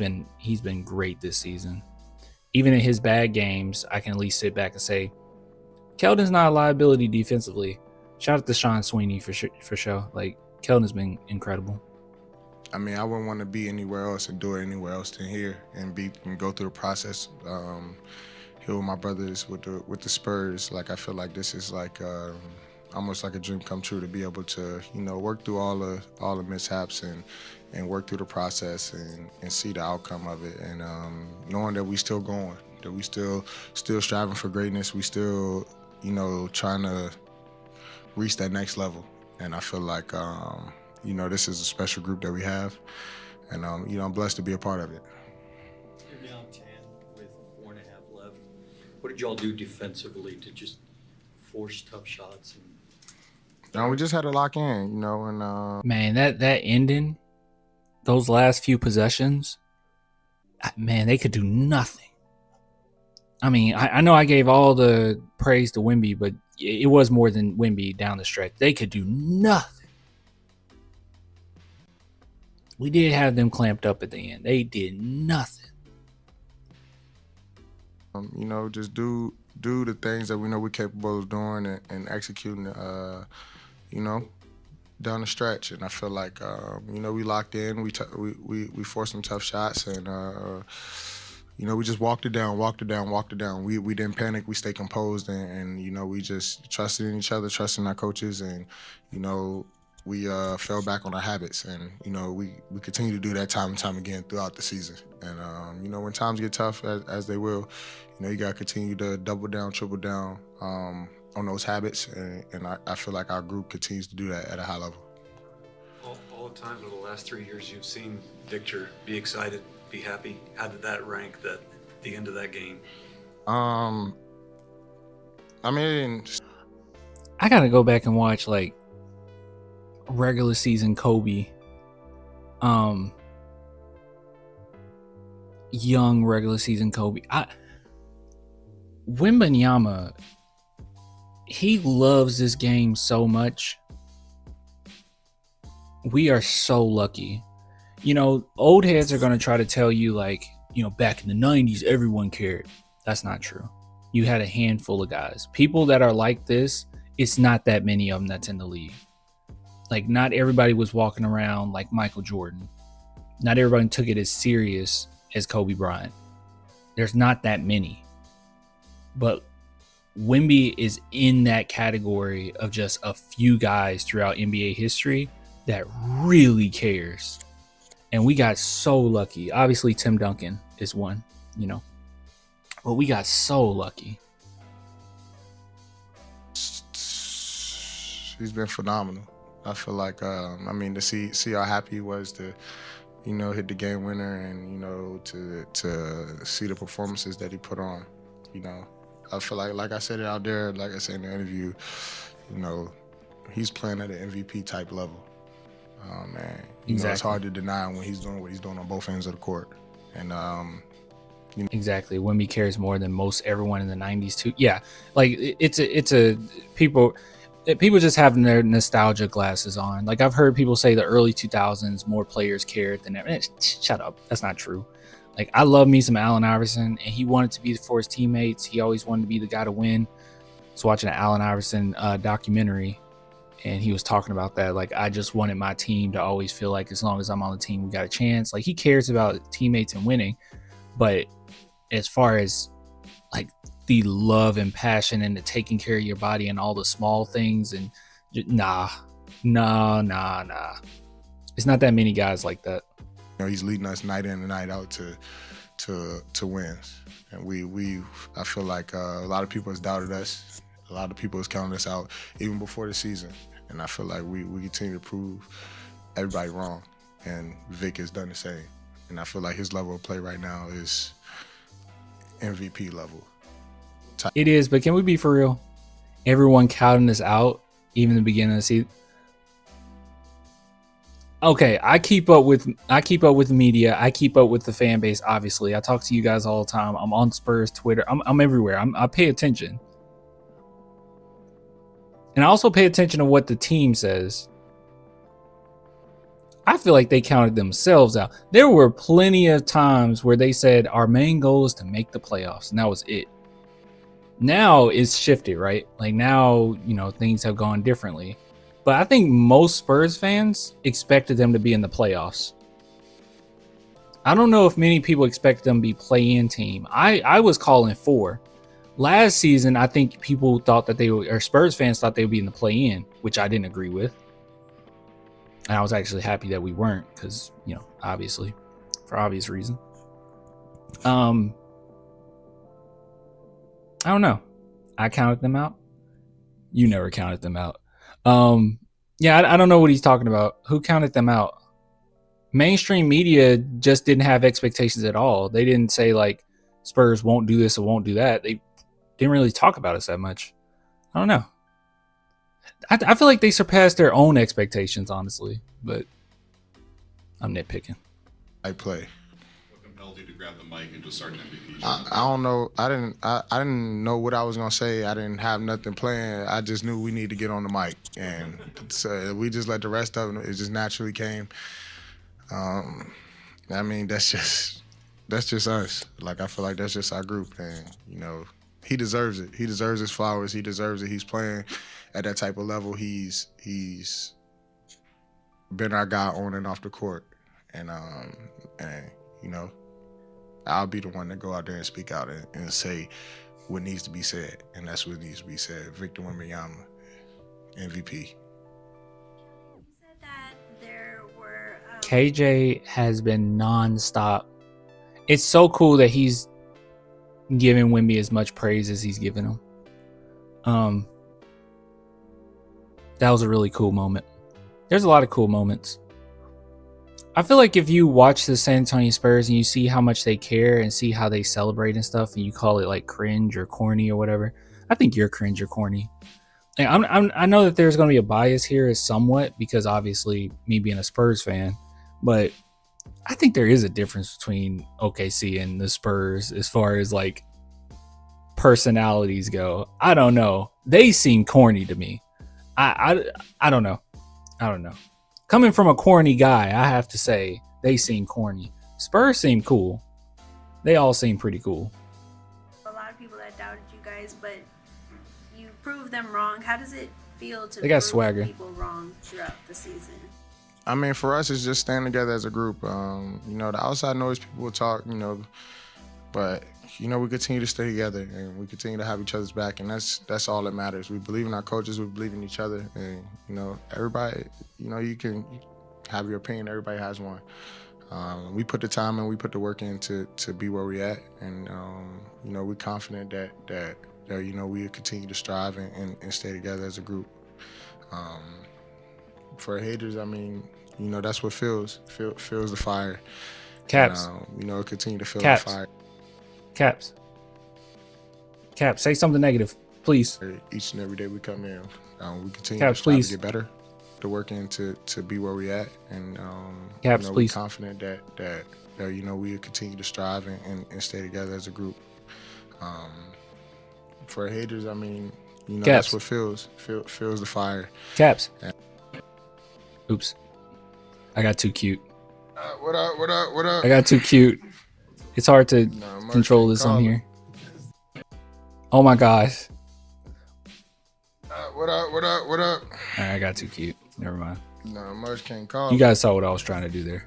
been great this season. Even in his bad games, I can at least sit back and say, Keldon's not a liability defensively. Shout out to Sean Sweeney for sure. Like, Keldon's been incredible. I mean, I wouldn't want to be anywhere else and do it anywhere else than here and go through the process here with my brothers with the Spurs. Like I feel like this is like almost like a dream come true to be able to, you know, work through all the mishaps and work through the process and see the outcome of it, and knowing that we still going, that we still striving for greatness, we still, you know, trying to reach that next level. And I feel like you know, this is a special group that we have, and you know, I'm blessed to be a part of it. You're down 10 with 4.5 left. What did y'all do defensively to just force tough shots? We just had to lock in, you know, and Man, that ending, those last few possessions, man, they could do nothing. I mean, I know I gave all the praise to Wemby, but it was more than Wemby down the stretch. They could do nothing. We did have them clamped up at the end. They did nothing. you know, just do the things that we know we're capable of doing and executing, you know, down the stretch. And I feel like, you know, we locked in. We forced some tough shots, and you know, we just walked it down. We didn't panic. We stayed composed, and you know, we just trusted in each other, trusted in our coaches, and you know, we fell back on our habits, and you know, we continue to do that time and time again throughout the season. And you know, when times get tough, as they will, you know, you gotta continue to double down, triple down on those habits, and I feel like our group continues to do that at a high level. All the times over the last 3 years, you've seen Victor be excited, be happy. How did that rank at the end of that game? I mean, I gotta go back and watch like regular season Kobe, young regular season Kobe. Wembanyama, he loves this game so much. We are so lucky. You know, old heads are going to try to tell you, like, you know, back in the 90s, everyone cared. That's not true. You had a handful of guys. People that are like this, it's not that many of them that's in the league. Like, not everybody was walking around like Michael Jordan. Not everybody took it as serious as Kobe Bryant. There's not that many. But Wemby is in that category of just a few guys throughout NBA history that really cares. And we got so lucky. Obviously, Tim Duncan is one, you know. But we got so lucky. he's been phenomenal. I feel like, I mean, to see how happy he was to, you know, hit the game winner, and, you know, to see the performances that he put on, you know. I feel like I said it out there, like I said in the interview, you know, he's playing at an MVP type level. Man, you know, it's hard to deny when he's doing what he's doing on both ends of the court. And you know. Exactly. Wemby cares more than most everyone in the 90s too. Yeah, like it's a people just having their nostalgia glasses on. Like, I've heard people say the early 2000s more players cared than ever. Shut up. That's not true. Like, I love me some Allen Iverson, and he wanted to be for his teammates. He always wanted to be the guy to win. I was watching an Allen Iverson documentary, and he was talking about that. Like, I just wanted my team to always feel like as long as I'm on the team, we got a chance. Like, he cares about teammates and winning. But as far as like the love and passion and the taking care of your body and all the small things, and nah. It's not that many guys like that. You know, he's leading us night in and night out to wins. And I feel like a lot of people has doubted us. A lot of people has counted us out even before the season. And I feel like we continue to prove everybody wrong. And Vic has done the same. And I feel like his level of play right now is MVP level. It is, but can we be for real? Everyone counting us out, even the beginning of the season. Okay, I keep up with the media. I keep up with the fan base. Obviously, I talk to you guys all the time. I'm on Spurs Twitter. I'm everywhere. I pay attention, and I also pay attention to what the team says. I feel like they counted themselves out. There were plenty of times where they said our main goal is to make the playoffs, and that was it. Now it's shifted, right? Like, now, you know, things have gone differently. But I think most Spurs fans expected them to be in the playoffs. I don't know if many people expected them to be play-in team. I was calling 4. Last season, I think people thought that they would, or Spurs fans thought they would be in the play-in, which I didn't agree with. And I was actually happy that we weren't because, you know, obviously, for obvious reason. I don't know. I counted them out. You never counted them out. Yeah, I don't know what he's talking about. Who counted them out? Mainstream media just didn't have expectations at all. They didn't say, like, Spurs won't do this or won't do that. They didn't really talk about us that much. I don't know. I feel like they surpassed their own expectations, honestly, but I'm nitpicking. I play. What compelled you to grab the mic and just start an MVP? I don't know. I didn't know what I was gonna say. I didn't have nothing planned. I just knew we need to get on the mic, and so we just let the rest of it. It just naturally came. I mean, that's just us. Like, I feel like that's just our group, and you know, he deserves it. He deserves his flowers. He deserves it. He's playing at that type of level. He's been our guy on and off the court, and you know, I'll be the one to go out there and speak out and say what needs to be said, and that's what needs to be said. Victor Wembanyama, MVP. KJ has been nonstop. It's so cool that he's giving Wemby as much praise as he's given him. That was a really cool moment. There's a lot of cool moments. I feel like if you watch the San Antonio Spurs and you see how much they care and see how they celebrate and stuff, and you call it like cringe or corny or whatever, I think you're cringe or corny. And I know that there's going to be a bias here somewhat because obviously me being a Spurs fan, but I think there is a difference between OKC and the Spurs as far as like personalities go. I don't know. They seem corny to me. I don't know. I don't know. Coming from a corny guy, I have to say they seem corny. Spurs seem cool. They all seem pretty cool. A lot of people that doubted you guys, but you proved them wrong. How does it feel to They got prove swagger. people wrong throughout the season? I mean, for us, it's just staying together as a group. You know, the outside noise, people will talk, you know, but, you know, we continue to stay together and we continue to have each other's back, and that's all that matters. We believe in our coaches, we believe in each other, and, you know, everybody, you know, you can have your opinion, everybody has one. We put the time in, we put the work in to be where we're at, and, you know, we're confident that you know, we continue to strive and stay together as a group. For haters, I mean, you know, that's what fuels the fire. Caps. And, you know, continue to fuel Caps. the fire. Caps, say something negative, please. Each and every day we come in, we continue Caps, to strive please. to get better, to work in to be where we're at, and Caps, you know, please. we're confident that you know, we continue to strive and stay together as a group. For haters, I mean, you know, Caps. that's what fuels the fire. Caps. Oops. I got too cute. What up? I got too cute. It's hard to Nah, Merch control ain't this on calling. here. Oh my gosh. What up? All right, I got too cute. Never mind. No, Merch can't call. You guys saw what I was trying to do there.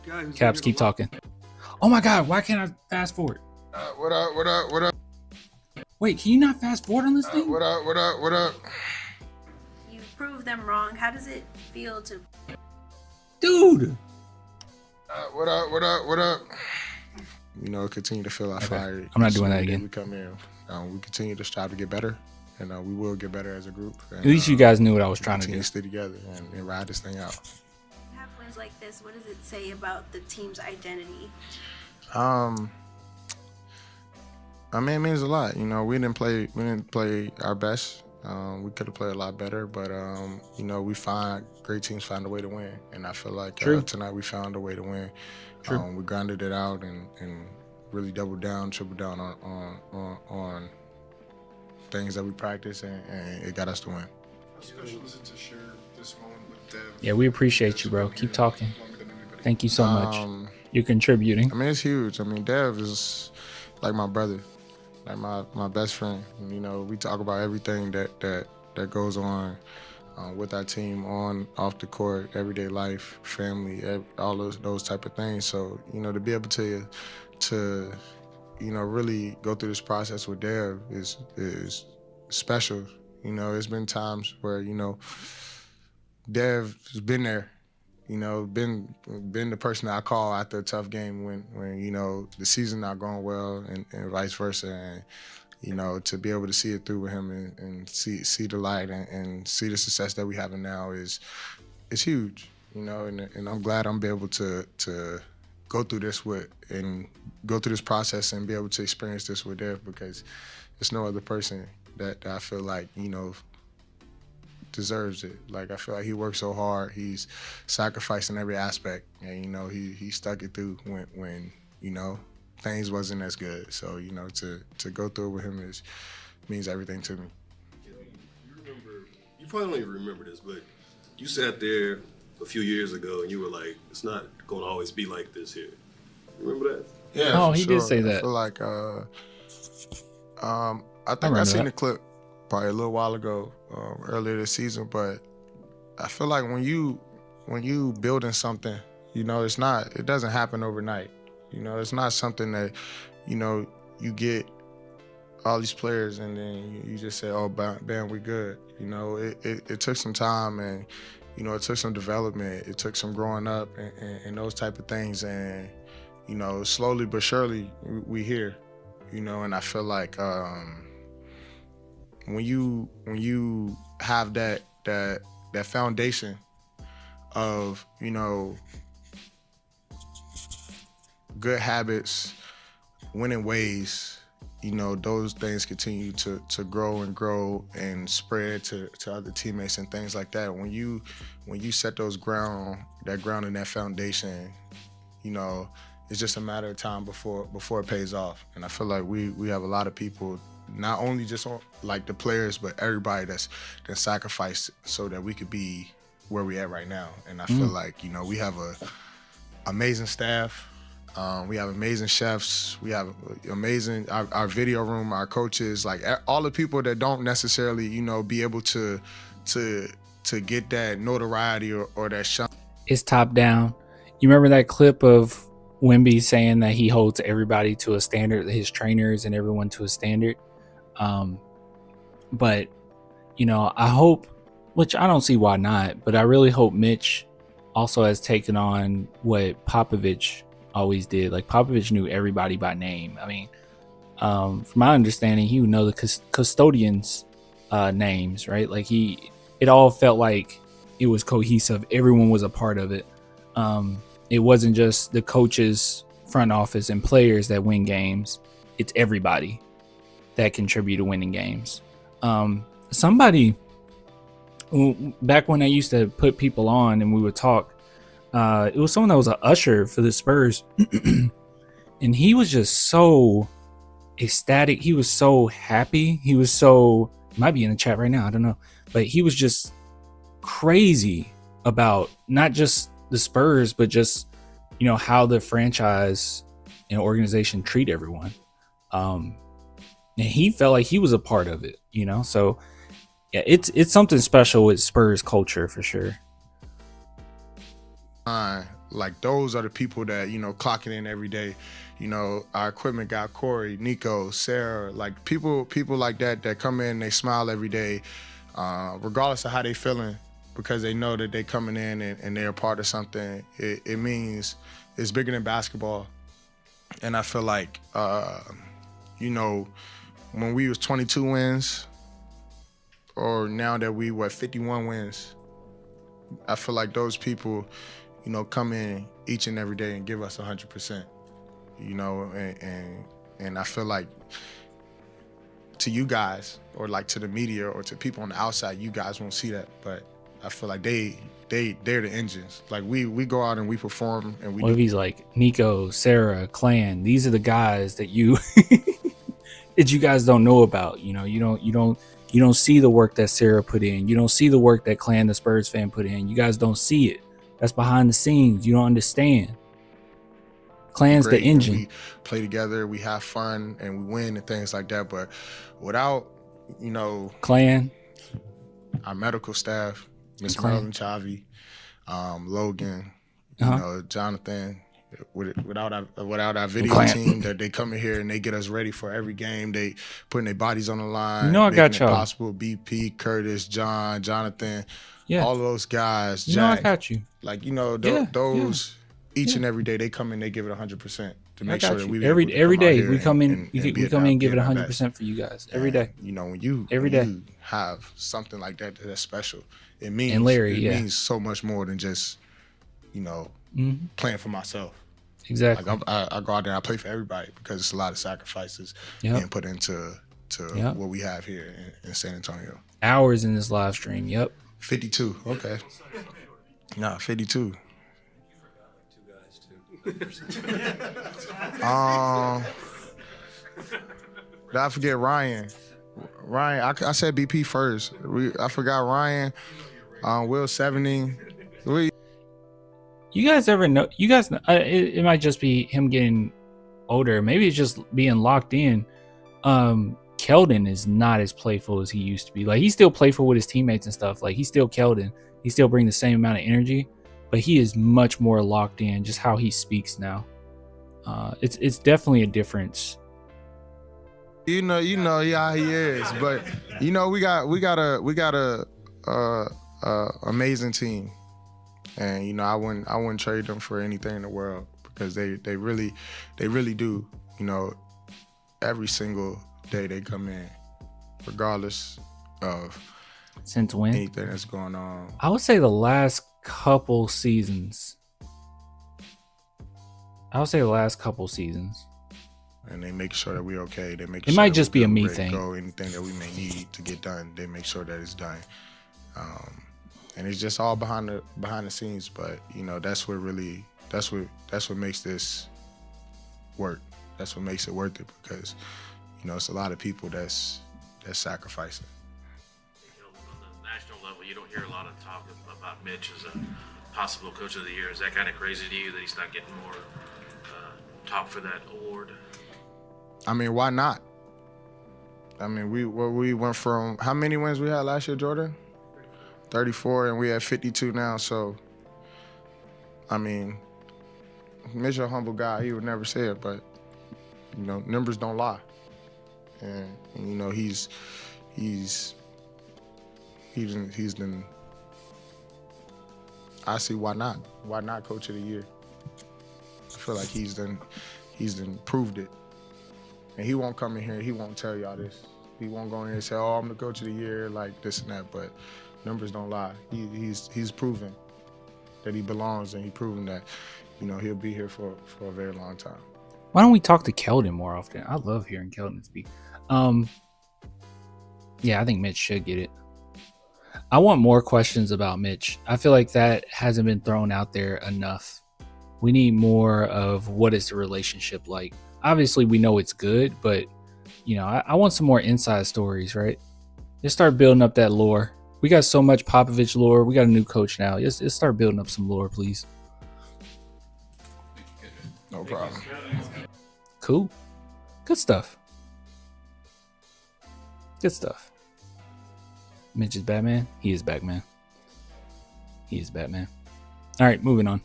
Guy who's Caps, keep talking. Oh my god, why can't I fast forward? What up? Wait, can you not fast forward on this thing? What up? You proved them wrong. How does it feel to Dude. What up? You know, continue to feel our fire. I'm not Each doing and that every day again. We come in. We continue to strive to get better, and we will get better as a group. And, At least you guys knew what I was trying to continue do. to stay together and ride this thing out. have wins like this? What does it say about the team's identity? I mean, it means a lot. You know, we didn't play our best. We could have played a lot better, but you know, great teams find a way to win, and I feel like tonight we found a way to win. We grinded it out and really doubled down, tripled down on things that we practice, and it got us to win. How special is it to share this moment with Dev? Yeah, we appreciate you, bro. Keep talking. Thank you so much. You're contributing. I mean, it's huge. I mean, Dev is like my brother, like my best friend. And, you know, we talk about everything that goes on with our team, on, off the court, everyday life, family, all those type of things. So, you know, to be able to really go through this process with Dev is special. There's been times where, Dev has been there, been the person that I call after a tough game when the season not going well and vice versa. And, to be able to see it through with him and see the light and see the success that we having now is huge, and I'm glad I'm be able to go through this go through this process and be able to experience this with Dev, because there's no other person that I feel like, deserves it. Like, I feel like he worked so hard. He's sacrificed in every aspect, and he stuck it through when things wasn't as good. So to go through it with him means everything to me. You probably don't even remember this, but you sat there a few years ago and you were like, "It's not going to always be like this here." Remember that? Yeah. Oh, he did say that. I feel like I think I seen the clip probably a little while ago, earlier this season, but I feel like when you building something, it doesn't happen overnight. It's not something that, you get all these players and then you just say, "Oh, bam, we good." It took some time, and, it took some development. It took some growing up and those type of things. And, slowly but surely we here, and I feel like when you have that foundation of, good habits, winning ways, those things continue to grow and spread to other teammates and things like that. When you set that ground and that foundation, it's just a matter of time before it pays off. And I feel like we have a lot of people, not only just on, like, the players, but everybody that's sacrificed so that we could be where we at right now. And I feel like, we have a amazing staff. We have amazing chefs. We have amazing, our video room, our coaches, like all the people that don't necessarily, be able to get that notoriety or that shine. It's top down. You remember that clip of Wemby saying that he holds everybody to a standard, his trainers and everyone to a standard? But, I hope, which I don't see why not, but I really hope Mitch also has taken on what Popovich always did. Like, Popovich knew everybody by name. I mean, from my understanding, he would know the custodians' names, right? Like, it all felt like it was cohesive. Everyone was a part of it. It wasn't just the coaches, front office, and players that win games. It's everybody that contribute to winning games. Somebody, back when I used to put people on and we would talk, it was someone that was an usher for the Spurs. And he was just so ecstatic. He was so happy. He might be in the chat right now, I don't know. But he was just crazy about not just the Spurs, but just, how the franchise and organization treat everyone. And he felt like he was a part of it, So yeah, it's something special with Spurs culture for sure. Like, those are the people that, clocking in every day. Our equipment guy, Corey, Nico, Sarah, like people like that come in, they smile every day, regardless of how they feeling, because they know that they coming in and they're a part of something. It means it's bigger than basketball. And I feel like, when we was 22 wins, or now that we 51 wins, I feel like those people, come in each and every day and give us 100%, and I feel like to you guys, or like to the media or to people on the outside, you guys won't see that, but I feel like they're the engines. Like, we go out and we perform and we. What if he's like Nico, Sarah, Clan? These are the guys that you that you guys don't know about. You don't see the work that Sarah put in. You don't see the work that Clan, the Spurs fan, put in. You guys don't see it. That's behind the scenes. You don't understand. Clan's the engine. We play together, we have fun, and we win and things like that. But without, Clan, our medical staff, Miss Clan. Marilyn Chavi, Logan, Jonathan, without our video Clint. team that they come in here and they get us ready for every game. They putting their bodies on the line, You know I making got it y'all. possible. BP, Curtis, John, Jonathan, Yeah. all of those guys. You know I Jack, got you. like those each and every day they come in, they give it 100% to make sure that we every day we come in, we we come in and give it 100% for you guys every day. You know, when you have something like that that's special, it means And Larry, means so much more than just playing for myself. Exactly. Like I go out there, I play for everybody because it's a lot of sacrifices being put into what we have here in San Antonio. Hours in this live stream. Yep. 52. Okay. Nah, 52. Did I forget Ryan? I said BP first. I forgot Ryan. Will 70. You guys ever know? You guys, it might just be him getting older. Maybe it's just being locked in. Keldon is not as playful as he used to be. Like, he's still playful with his teammates and stuff. Like, he's still Keldon. He still brings the same amount of energy, but he is much more locked in. Just how he speaks now. It's definitely a difference. You know, yeah, he is. But we got a amazing team. And I wouldn't trade them for anything in the world because they really do. Every single day they come in, regardless of since when anything that's going on. I would say the last couple seasons. And they make sure that we're okay. They make it sure might that just be a me ready to thing. go. Anything that we may need to get done, they make sure that it's done. And it's just all behind the scenes, but that's what makes this work. That's what makes it worth it because it's a lot of people that's sacrificing. On the national level, you don't hear a lot of talk about Mitch as a possible coach of the year. Is that kind of crazy to you that he's not getting more talk for that award? I mean, why not? I mean, we went from how many wins we had last year, Jordan? 34, and we have 52 now. So, I mean, Mitch a humble guy. He would never say it, but numbers don't lie. And he's been. I see why not? Why not coach of the year? I feel like he's done proved it. And he won't come in here. He won't tell y'all this. He won't go in here and say, "Oh, I'm the coach of the year," like this and that. But numbers don't lie. He's proven that he belongs, and he's proven that he'll be here for a very long time. Why don't we talk to Keldon more often? I love hearing Keldon speak. Yeah, I think Mitch should get it. I want more questions about Mitch. I feel like that hasn't been thrown out there enough. We need more of what is the relationship like. Obviously, we know it's good, but I want some more inside stories, right? Let's start building up that lore. We got so much Popovich lore. We got a new coach now. Let's start building up some lore, please. No problem. Cool. Good stuff. Good stuff. Mitch is Batman. He is Batman. He is Batman. All right, moving on.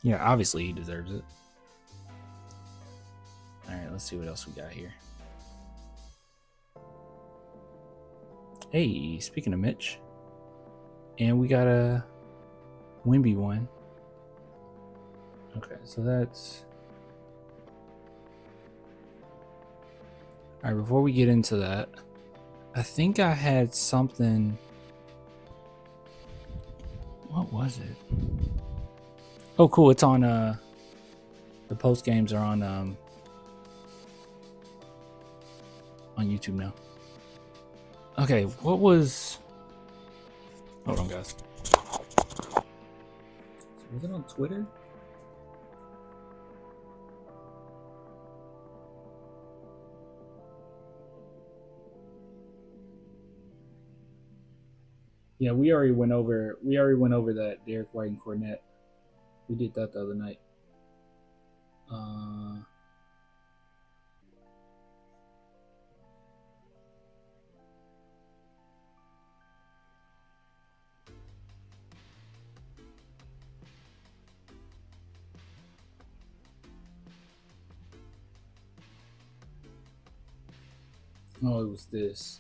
Yeah, obviously he deserves it. All right, let's see what else we got here. Hey, speaking of Mitch, and we got a Wemby one. Okay, so that's... All right, before we get into that, I think I had something... What was it? Oh, cool. It's on, the post games are on YouTube now. Okay, what was... Hold on, guys. Was it on Twitter? Yeah, we already went over that Derek White and Cornette. We did that the other night. Oh, it was this.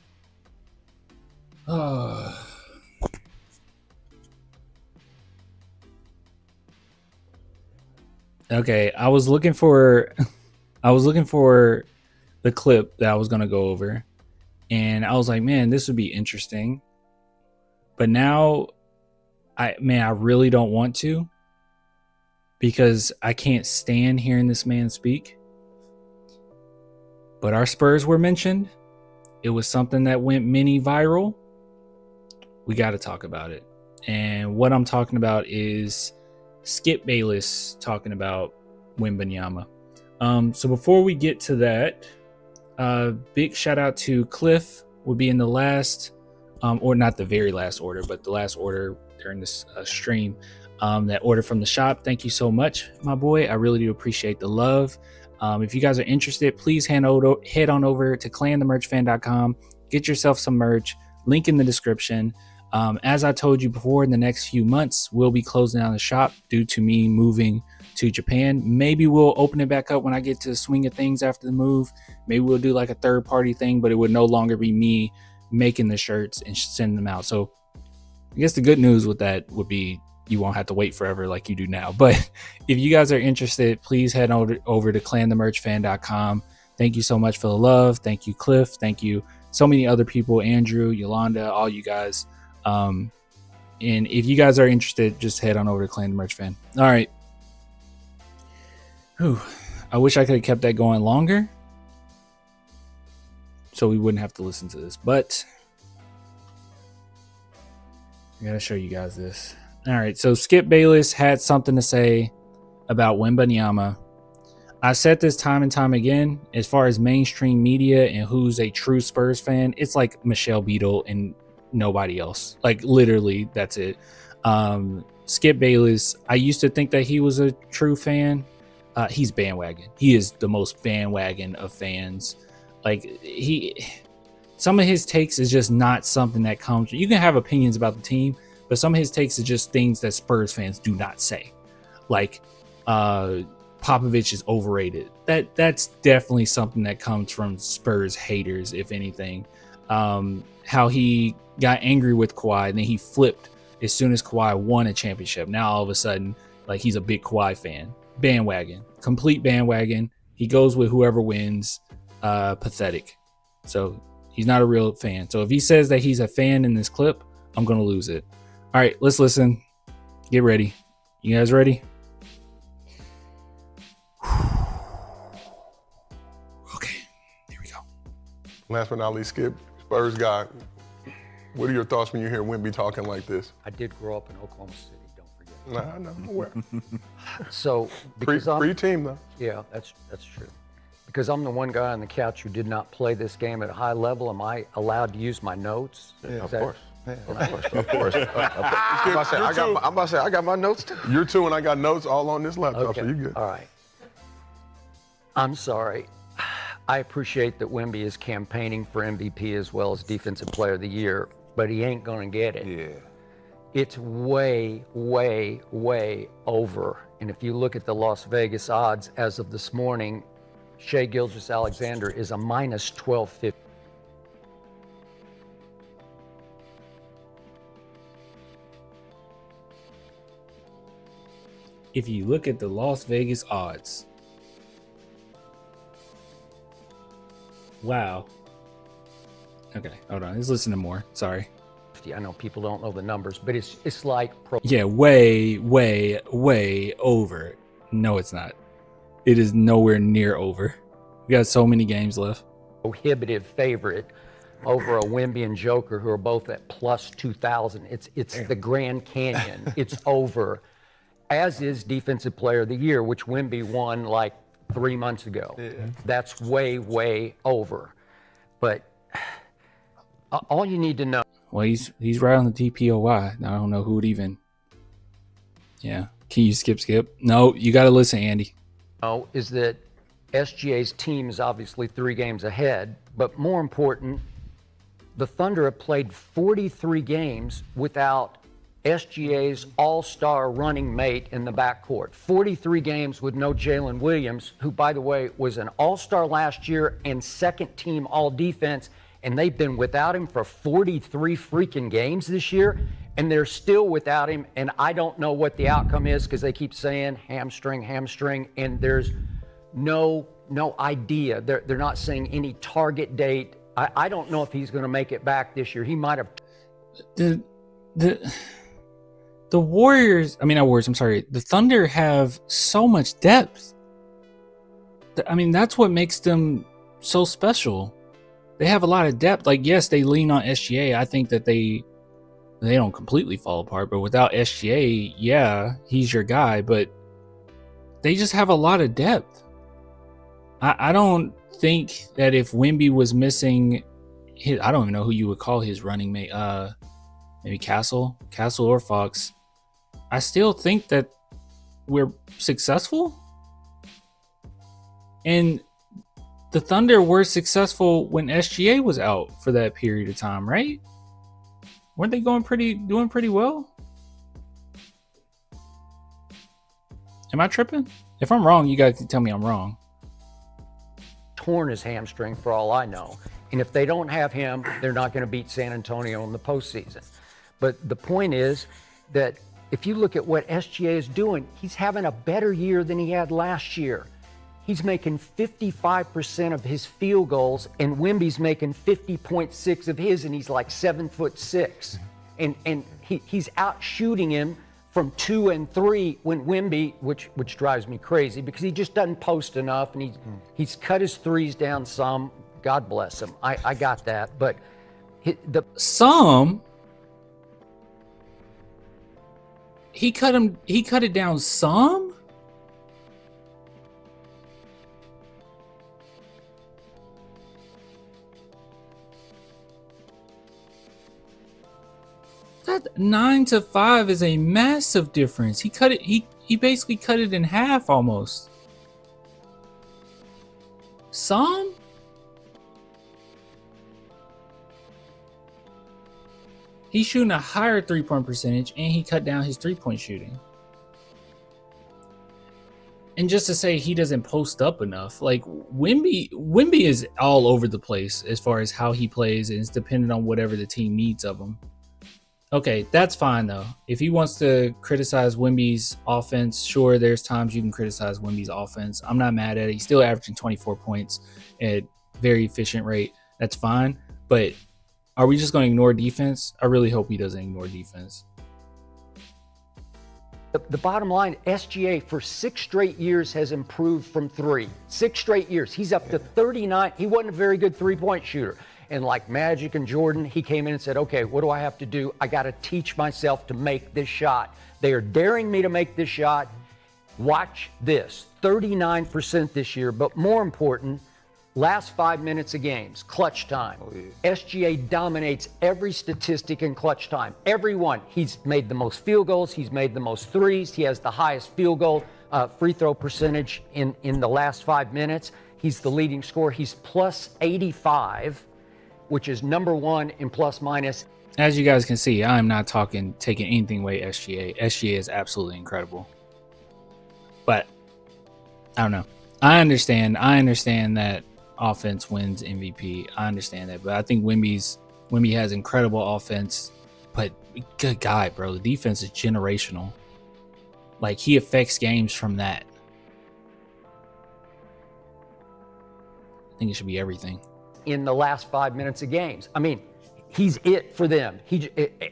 Oh. Okay, I was looking for the clip that I was gonna go over, and I was like, man, this would be interesting. But now, I really don't want to, because I can't stand hearing this man speak. But our Spurs were mentioned. It was something that went mini viral. We got to talk about it. And what I'm talking about is Skip Bayless talking about Wembanyama. So before we get to that, big shout out to Cliff. Will be in the last, or not the very last order, but the last order during this stream. That order from the shop. Thank you so much, my boy. I really do appreciate the love. If you guys are interested, please head on over to clanthemerchfan.com. Get yourself some merch. Link in the description. As I told you before, in the next few months, we'll be closing down the shop due to me moving to Japan. Maybe we'll open it back up when I get to the swing of things after the move. Maybe we'll do like a third party thing, but it would no longer be me making the shirts and sending them out. So I guess the good news with that would be you won't have to wait forever like you do now. But if you guys are interested, please head over to clanthemerchfan.com. Thank you so much for the love. Thank you, Cliff. Thank you so many other people, Andrew, Yolanda, all you guys. And if you guys are interested, just head on over to Clan the Merch Fan. All right. Whew. I wish I could have kept that going longer, so we wouldn't have to listen to this, but I gotta show you guys this. All right, so Skip Bayless had something to say about Wembanyama. I said this time and time again, as far as mainstream media and who's a true Spurs fan, it's like Michelle Beadle and nobody else. Like, literally, that's it. Skip Bayless, I used to think that he was a true fan. He's bandwagon. He is the most bandwagon of fans. Like, some of his takes is just not something that comes. You can have opinions about the team, but some of his takes are just things that Spurs fans do not say. Like, Popovich is overrated. That's definitely something that comes from Spurs haters, if anything. How he got angry with Kawhi and then he flipped as soon as Kawhi won a championship. Now all of a sudden, like, he's a big Kawhi fan. Bandwagon, complete bandwagon. He goes with whoever wins. Pathetic. So he's not a real fan. So if he says that he's a fan in this clip, I'm gonna lose it. All right, let's listen. Get ready. You guys ready? Okay, here we go. Last but not least, Skip, Spurs guy. What are your thoughts when you hear Wemby talking like this? I did grow up in Oklahoma City, don't forget. Nah, I know. Where? So, because free team, though. Yeah, that's true. Because I'm the one guy on the couch who did not play this game at a high level, am I allowed to use my notes? Yeah, of course. Yeah, of course. I'm about to say, I got my notes too. You're two, and I got notes all on this laptop, okay. So you good. All right. I'm sorry. I appreciate that Wemby is campaigning for MVP as well as Defensive Player of the Year, but he ain't going to get it. Yeah. It's way, way, way over. And if you look at the Las Vegas odds as of this morning, Shai Gilgeous-Alexander is a minus 1250. If you look at the Las Vegas odds, wow. Okay, hold on. Let's listen to more. Sorry. I know people don't know the numbers, but it's like yeah, way, way, way over. No, it's not. It is nowhere near over. We got so many games left. Prohibitive favorite over a Wemby and Joker, who are both at plus 2,000. It's the Grand Canyon. It's over. As is Defensive Player of the Year, which Wemby won like 3 months ago. Yeah. That's way, way over. But all you need to know. Well, he's right on the DPOY. I don't know who would even. Yeah. Can you skip? No, you got to listen, Andy. Is that SGA's team is obviously 3 games ahead, but more important, the Thunder have played 43 games without SGA's all-star running mate in the backcourt. 43 games with no Jalen Williams, who, by the way, was an all-star last year and second-team all-defense, and they've been without him for 43 freaking games this year, and they're still without him, and I don't know what the outcome is because they keep saying hamstring, and there's no idea. They're not saying any target date. I don't know if he's going to make it back this year. He might have. The Warriors, I mean, not Warriors, I'm sorry. The Thunder have so much depth. I mean, that's what makes them so special. They have a lot of depth. Like, yes, they lean on SGA. I think that they don't completely fall apart, but without SGA, yeah, he's your guy, but they just have a lot of depth. I don't think that if Wemby was missing I don't even know who you would call his running mate, maybe Castle or Fox, I still think that we're successful. And the Thunder were successful when SGA was out for that period of time, right? Weren't they doing pretty well? Am I tripping? If I'm wrong, you guys can tell me I'm wrong. Torn his hamstring for all I know. And if they don't have him, they're not going to beat San Antonio in the postseason. But the point is that if you look at what SGA is doing, he's having a better year than he had last year. He's making 55% of his field goals, and Wemby's making 50.6 of his, and he's like 7'6". And he's out shooting him from 2 and 3 when Wemby, which drives me crazy because he just doesn't post enough, and he's cut his threes down some. God bless him. I got that, but some. He cut it down some? That 9 to 5 is a massive difference. He basically cut it in half almost. Some? He's shooting a higher three-point percentage, and he cut down his three-point shooting. And just to say he doesn't post up enough, like Wemby is all over the place as far as how he plays, and it's dependent on whatever the team needs of him. Okay, that's fine though. If he wants to criticize Wemby's offense, sure, there's times you can criticize Wemby's offense. I'm not mad at it. He's still averaging 24 points at very efficient rate. That's fine, but are we just going to ignore defense? I really hope he doesn't ignore defense. The bottom line, SGA for 6 straight years has improved from 3. 6 straight years. He's up to 39. He wasn't a very good three-point shooter. And like Magic and Jordan, he came in and said, okay, what do I have to do? I got to teach myself to make this shot. They are daring me to make this shot. Watch this. 39% this year, but more important, last 5 minutes of games, clutch time. SGA dominates every statistic in clutch time. Every one. He's made the most field goals. He's made the most threes. He has the highest field goal free throw percentage in the last 5 minutes. He's the leading scorer. He's plus 85, which is number 1 in plus minus. As you guys can see, I'm not taking anything away SGA. SGA is absolutely incredible. But I don't know. I understand that offense wins MVP. I understand that, but I think Wemby has incredible offense, but good guy, bro. The defense is generational. Like, he affects games from that. I think it should be everything. In the last 5 minutes of games. I mean, he's it for them.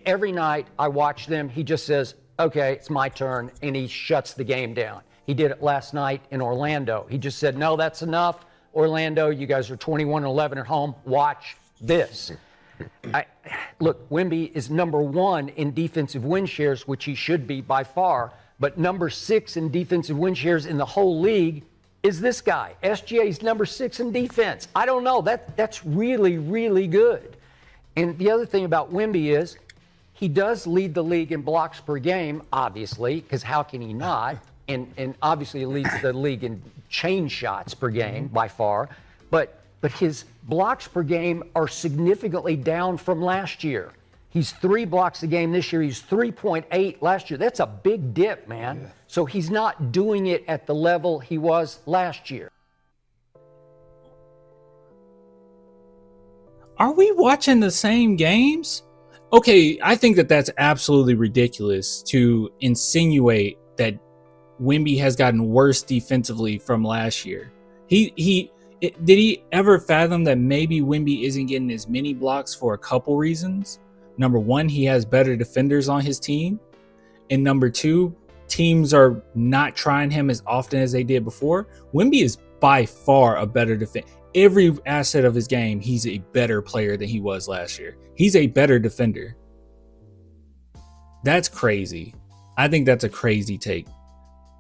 Every night I watch them, he just says, okay, it's my turn, and he shuts the game down. He did it last night in Orlando. He just said, no, that's enough. Orlando, you guys are 21-11 at home. Watch this. Look, Wemby is number 1 in defensive win shares, which he should be by far, but number 6 in defensive win shares in the whole league is this guy. SGA's number 6 in defense. I don't know. That's really, really good. And the other thing about Wemby is he does lead the league in blocks per game, obviously, because how can he not? And obviously he leads the league in chain shots per game by far. But his blocks per game are significantly down from last year. He's 3 blocks a game this year. He's 3.8 last year. That's a big dip, man. Yeah. So he's not doing it at the level he was last year. Are we watching the same games? Okay, I think that that's absolutely ridiculous to insinuate that Wemby has gotten worse defensively from last year. Did he ever fathom that maybe Wemby isn't getting as many blocks for a couple reasons? Number one, he has better defenders on his team. And number two, teams are not trying him as often as they did before. Wemby is by far a better defender. Every asset of his game, he's a better player than he was last year. He's a better defender. That's crazy. I think that's a crazy take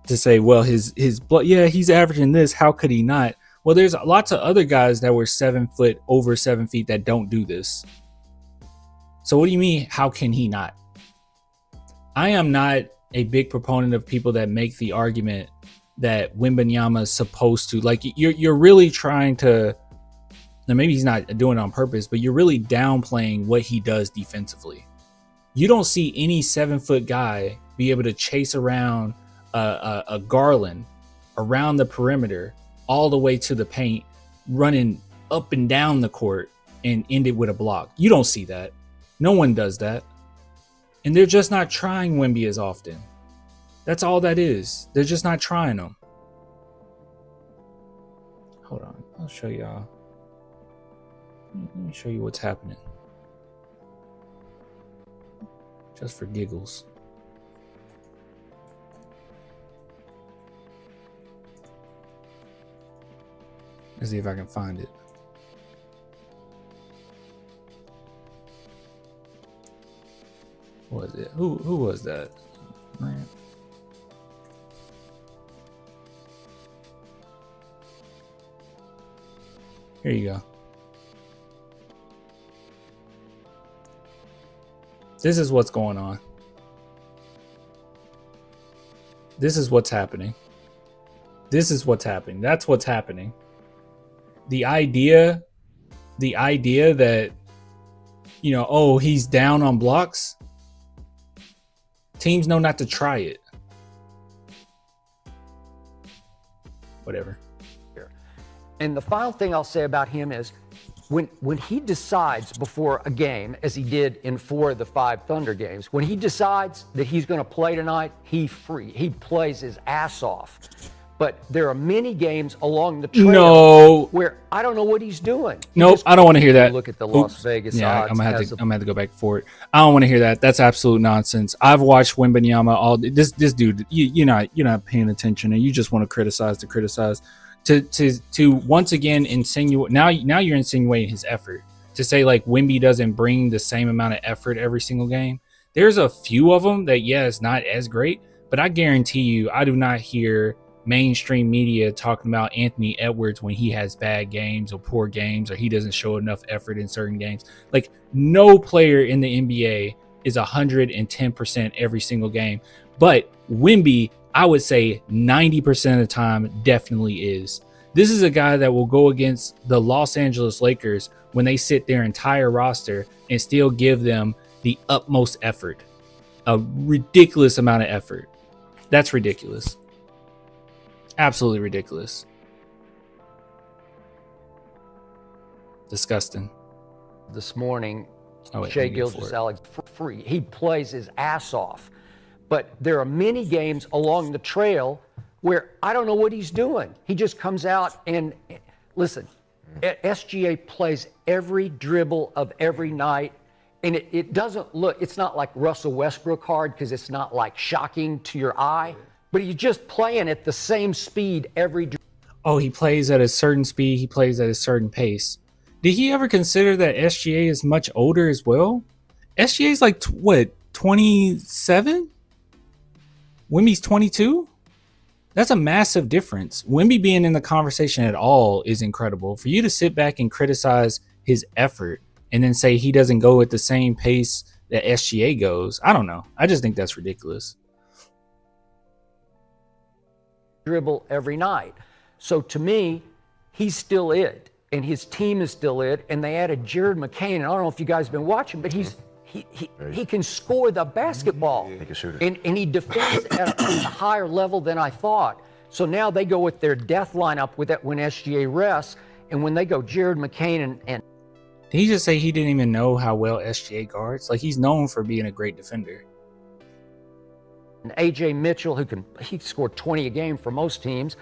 to say, well, his blood, yeah, he's averaging this. How could he not? Well, there's lots of other guys that were 7 foot, over 7 feet that don't do this. So what do you mean, how can he not? I am not a big proponent of people that make the argument that Wembanyama is supposed to, like, you're really trying to, now maybe he's not doing it on purpose, but you're really downplaying what he does defensively. You don't see any 7 foot guy be able to chase around a Garland around the perimeter all the way to the paint, running up and down the court and end it with a block. You don't see that. No one does that. And they're just not trying Wemby as often. That's all that is. They're just not trying them. Hold on. I'll show y'all. Let me show you what's happening. Just for giggles. Let's see if I can find it. What was it? Who was that? Man. Here you go. This is what's going on. This is what's happening. This is what's happening. That's what's happening. The idea that, you know, oh, he's down on blocks. Teams know not to try it. Whatever. And the final thing I'll say about him is when he decides before a game, as he did in 4 of the 5 Thunder games, when he decides that he's going to play tonight, he plays his ass off. But there are many games along the trail where I don't know what he's doing. Nope, I don't want to hear that. Look at the Las Vegas odds. I'm gonna have to go back for it. I don't want to hear that. That's absolute nonsense. I've watched Wembanyama all this dude. You're not paying attention, and you just want to criticize to criticize. To once again insinuate. Now you're insinuating his effort. To say like Wemby doesn't bring the same amount of effort every single game. There's a few of them that it's not as great, but I guarantee you, I do not hear mainstream media talking about Anthony Edwards when he has bad games or poor games or he doesn't show enough effort in certain games. Like, no player in the NBA is 110% every single game. But Wemby, I would say 90% of the time definitely is. This is a guy that will go against the Los Angeles Lakers when they sit their entire roster and still give them the utmost effort. A ridiculous amount of effort. That's ridiculous. Absolutely ridiculous. Disgusting. This morning, Shai Gilgeous-Alexander for free. He plays his ass off. But there are many games along the trail where I don't know what he's doing. He just comes out and, listen, SGA plays every dribble of every night. And it doesn't look, it's not like Russell Westbrook hard because it's not like shocking to your eye. But he's just playing at the same speed every. Oh, he plays at a certain speed. He plays at a certain pace. Did he ever consider that SGA is much older as well? SGA is like, 27? Wemby's 22? That's a massive difference. Wemby being in the conversation at all is incredible. For you to sit back and criticize his effort and then say he doesn't go at the same pace that SGA goes, I don't know. I just think that's ridiculous. Dribble every night. So to me, he's still it, and his team is still it, and they added Jared McCain. And I don't know if you guys have been watching, but he's he can score the basketball. He can shoot it. And he defends at a higher level than I thought. So now they go with their death lineup with that when SGA rests, and when they go Jared McCain and Did he just say he didn't even know how well SGA guards? Like, he's known for being a great defender. AJ Mitchell, he scored 20 a game for most teams,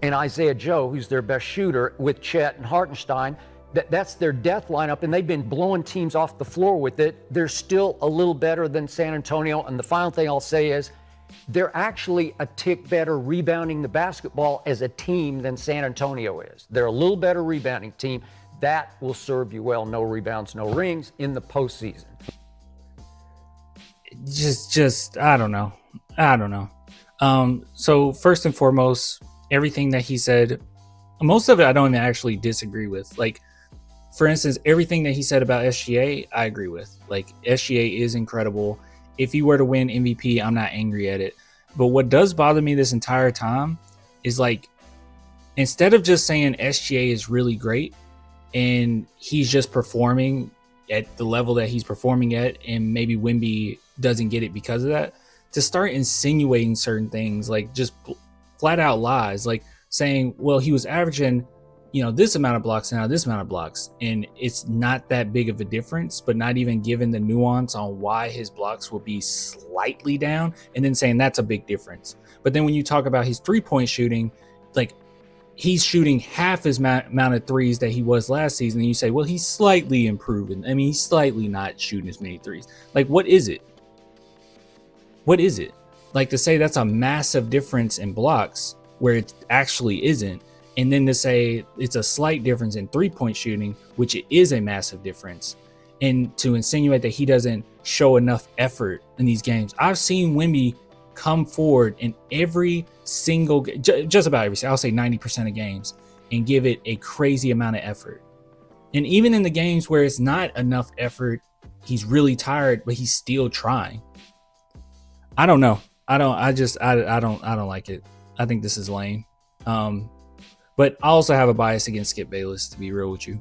and Isaiah Joe, who's their best shooter, with Chet and Hartenstein. That's their death lineup, and they've been blowing teams off the floor with it. They're still a little better than San Antonio, and the final thing I'll say is they're actually a tick better rebounding the basketball as a team than San Antonio is. They're a little better rebounding team. That will serve you well. No rebounds, no rings in the postseason. Just I don't know. So first and foremost, everything that he said, most of it I don't even actually disagree with. Like, for instance, everything that he said about SGA, I agree with. Like, SGA is incredible. If he were to win MVP, I'm not angry at it. But what does bother me this entire time is, like, instead of just saying SGA is really great and he's just performing at the level that he's performing at, and maybe Wemby doesn't get it because of that, to start insinuating certain things, like just flat out lies, like saying, well, he was averaging, this amount of blocks now, this amount of blocks, and it's not that big of a difference, but not even given the nuance on why his blocks will be slightly down, and then saying that's a big difference. But then when you talk about his 3-point shooting, like, he's shooting half as amount of threes that he was last season, and you say, well, he's slightly improving. I mean, he's slightly not shooting as many threes. Like, what is it? What is it? Like, to say that's a massive difference in blocks where it actually isn't, and then to say it's a slight difference in 3-point shooting, which it is a massive difference, and to insinuate that he doesn't show enough effort in these games. I've seen Wemby come forward in every single, just about every, I'll say 90% of games, and give it a crazy amount of effort. And even in the games where it's not enough effort, he's really tired, but he's still trying. I don't know. I don't like it. I think this is lame. But I also have a bias against Skip Bayless, to be real with you.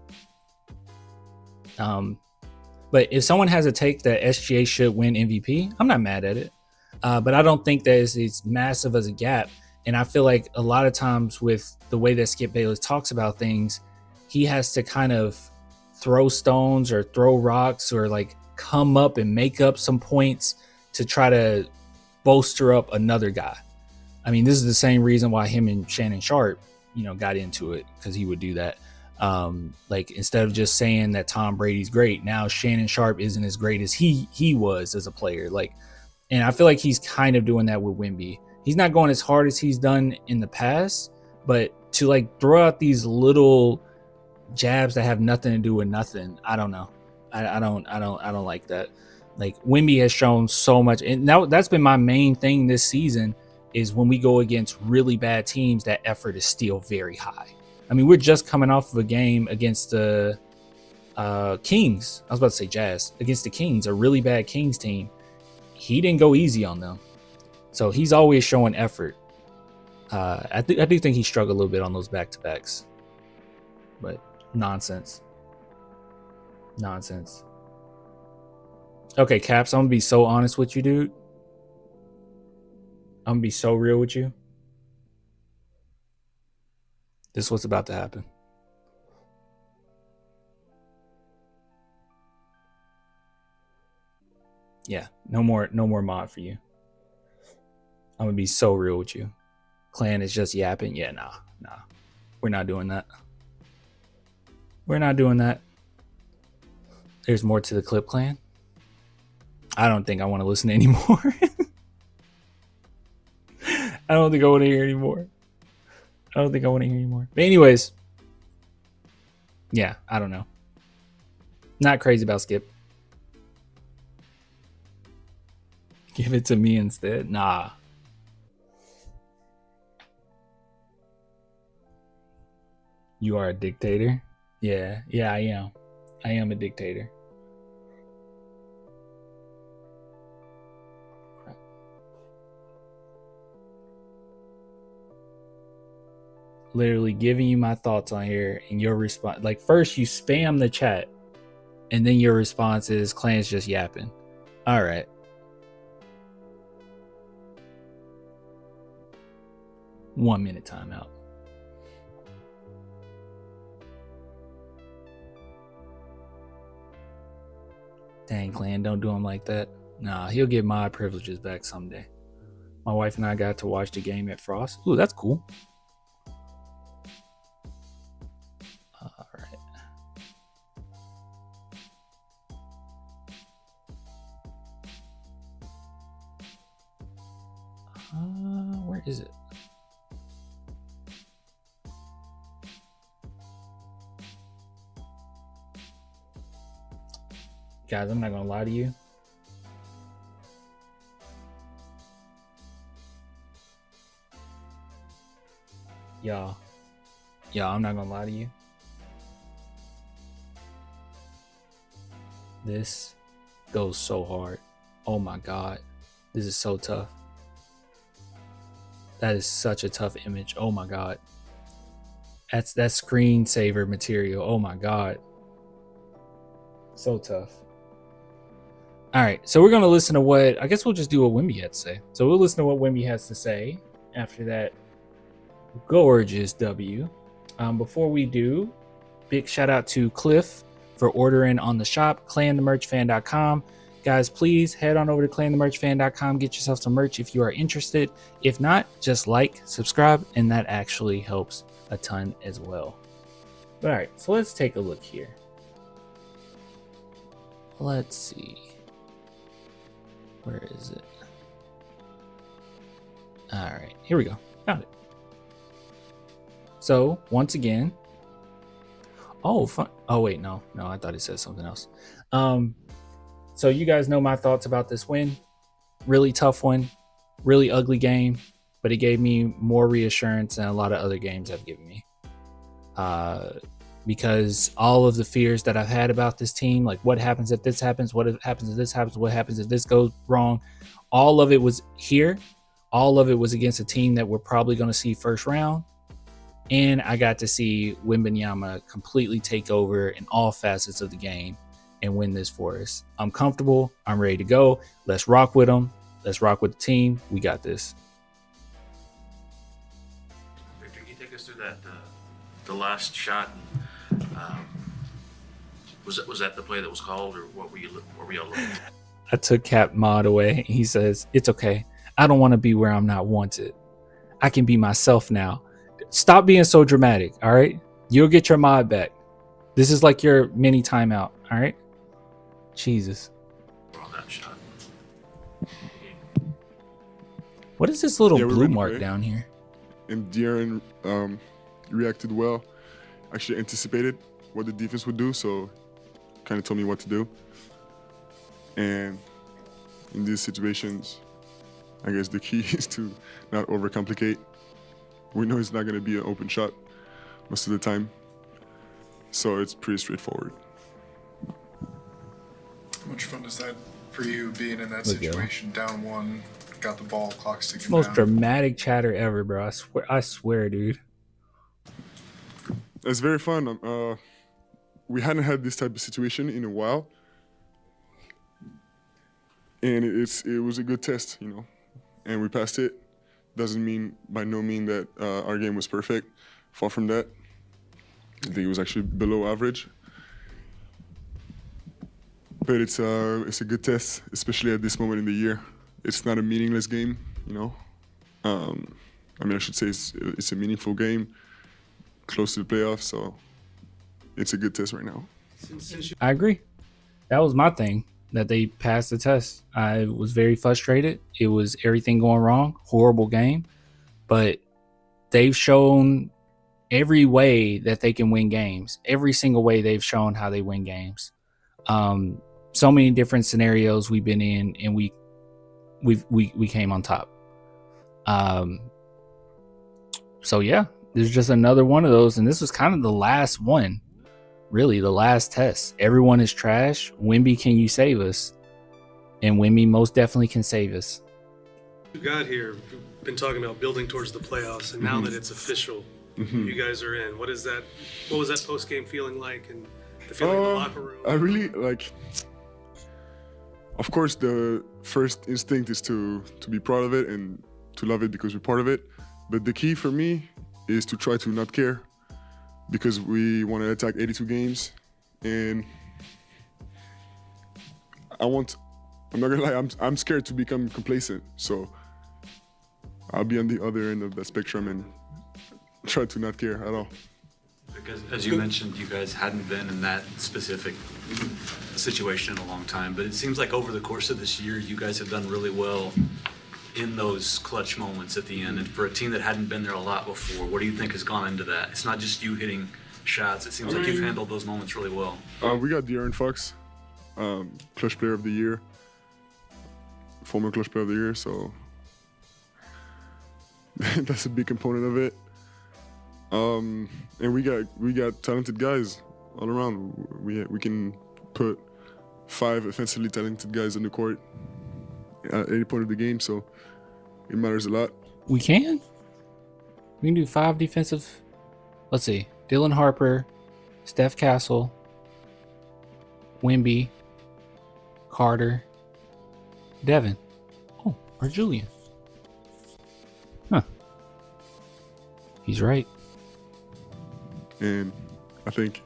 But if someone has a take that SGA should win MVP, I'm not mad at it. But I don't think that it's massive as a gap. And I feel like a lot of times with the way that Skip Bayless talks about things, he has to kind of throw stones or throw rocks or like come up and make up some points to try to bolster up another guy. I mean, this is the same reason why him and Shannon Sharp, got into it, because he would do that. Like, instead of just saying that Tom Brady's great, now Shannon Sharp isn't as great as he was as a player. Like, and I feel like he's kind of doing that with Wemby. He's not going as hard as he's done in the past, but to like throw out these little jabs that have nothing to do with nothing, I don't know. I don't like that. Like, Wemby has shown so much, and that's been my main thing this season, is when we go against really bad teams, that effort is still very high. I mean, we're just coming off of a game against the Kings. I was about to say Jazz. Against the Kings, a really bad Kings team. He didn't go easy on them. So he's always showing effort. I do think he struggled a little bit on those back-to-backs. But nonsense. Okay, Caps, I'm going to be so honest with you, dude. I'm going to be so real with you. This is what's about to happen. Yeah, no more mod for you. I'm gonna be so real with you. Clan is just yapping. Yeah, nah. We're not doing that. There's more to the clip, Clan. I don't think I want to listen anymore. I don't think I want to hear anymore. But anyways, yeah, I don't know. Not crazy about Skip. Give it to me instead. Nah. You are a dictator? Yeah, I am. I am a dictator. Literally giving you my thoughts on here, and your response. Like, first you spam the chat And then your response is Clan's just yapping. All right. One minute timeout. Dang, Clan, don't do him like that. Nah, he'll get my privileges back someday. My wife and I got to watch the game at Frost. Ooh, that's cool. All right. Where is it? Guys, I'm not gonna lie to you. Y'all, I'm not gonna lie to you. This goes so hard. Oh my God. This is so tough. That is such a tough image. Oh my God. That's screensaver material. Oh my God. So tough. All right, so we're going to listen to what, I guess we'll just do what Wemby had to say. So we'll listen to what Wemby has to say after that gorgeous W. Before we do, big shout out to Cliff for ordering on the shop, clanthemerchfan.com. Guys, please head on over to clanthemerchfan.com, get yourself some merch if you are interested. If not, just like, subscribe, and that actually helps a ton as well. All right, so let's take a look here. Let's see. Where is it? All right, here we go. Found it. So once again, oh, fun. Oh wait, no, I thought it said something else. So you guys know my thoughts about this win. Really tough one, really ugly game, but it gave me more reassurance than a lot of other games have given me. Because all of the fears that I've had about this team, like what happens if this happens, what happens if this happens, what happens if this goes wrong, all of it was here. All of it was against a team that we're probably going to see first round. And I got to see Wembanyama completely take over in all facets of the game and win this for us. I'm comfortable. I'm ready to go. Let's rock with them. Let's rock with the team. We got this. Victor, can you take us through that the last shot? Was that the play that was called, or what were you looking at? I took Cap Mod away. He says, "It's okay. I don't want to be where I'm not wanted. I can be myself now." Stop being so dramatic, all right? You'll get your mod back. This is like your mini timeout, all right? Jesus. On that shot. What is this little we're blue ready, mark right? down here? And De'Aaron reacted well. Actually anticipated what the defense would do, so kind of told me what to do. And in these situations, I guess the key is to not overcomplicate. We know it's not going to be an open shot most of the time, so it's pretty straightforward. How much fun is that for you being in that Look, yo. situation, down one, got the ball, clock ticking Most down? dramatic chatter ever, bro. I swear, dude. It's very fun. We hadn't had this type of situation in a while, and it was a good test, you know, and we passed it. Doesn't mean by no mean that our game was perfect. Far from that. I think it was actually below average. But it's a good test, especially at this moment in the year. It's not a meaningless game, you know. I mean, I should say it's a meaningful game, close to the playoffs, so it's a good test right now. I agree. That was my thing, that they passed the test. I was very frustrated. It was everything going wrong. Horrible game. But they've shown every way that they can win games. Every single way they've shown how they win games. So many different scenarios we've been in, and we came on top. So yeah, there's just another one of those, and this was kind of the last one. Really, the last test. Everyone is trash. Wemby, can you save us? And Wemby most definitely can save us. You got here, we've been talking about building towards the playoffs, and now that it's official, you guys are in. What was that post-game feeling like, and The feeling in the locker room. I really like. Of course, the first instinct is to be proud of it and to love it because we're part of it. But the key for me is to try to not care, because we want to attack 82 games, and I'm not gonna lie, I'm scared to become complacent. So I'll be on the other end of the spectrum and try to not care at all. Because, as you mentioned, you guys hadn't been in that specific situation in a long time, but it seems like over the course of this year, you guys have done really well in those clutch moments at the end. And for a team that hadn't been there a lot before, what do you think has gone into that? It's not just you hitting shots. It seems like you've handled those moments really well. We got De'Aaron Fox, clutch player of the year, former clutch player of the year, so that's a big component of it. And we got talented guys all around. We can put 5 offensively talented guys on the court at any point of the game, so it matters a lot. We can do 5 defensive. Let's see: Dylan Harper, Steph Castle, Wemby, Carter, Devin. Oh, or Julian. Huh. He's right. And I think,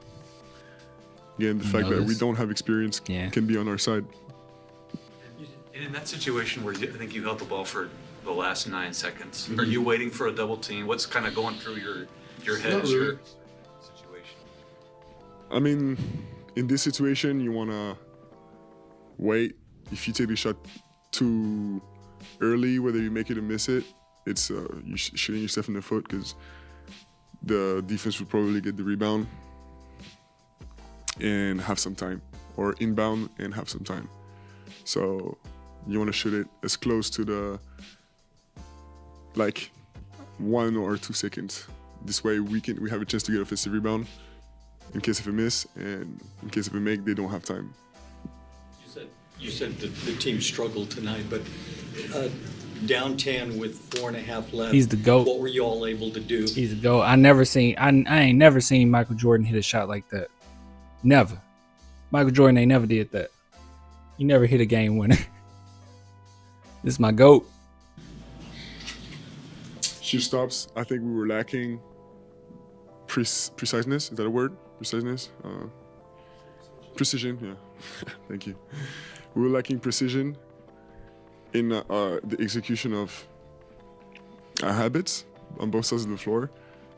again, the fact that we don't have experience can be on our side. And in that situation where I think you held the ball for the last 9 seconds, are you waiting for a double team? What's kind of going through your head as your situation? I mean, in this situation, you want to wait. If you take the shot too early, whether you make it or miss it, it's you're shooting yourself in the foot, because the defense will probably get the rebound and have some time, or inbound and have some time. So you want to shoot it as close to the 1 or 2 seconds. This way we have a chance to get offensive rebound in case of a miss, and in case of a make, they don't have time. You said that the team struggled tonight, but down 10 with 4.5 left. He's the GOAT. What were you all able to do? He's the GOAT. I ain't never seen Michael Jordan hit a shot like that. Never. Michael Jordan ain't never did that. He never hit a game winner. This is my GOAT. Shoot stops, I think we were lacking preciseness. Is that a word? Preciseness? Precision, yeah. Thank you. We were lacking precision in the execution of our habits on both sides of the floor.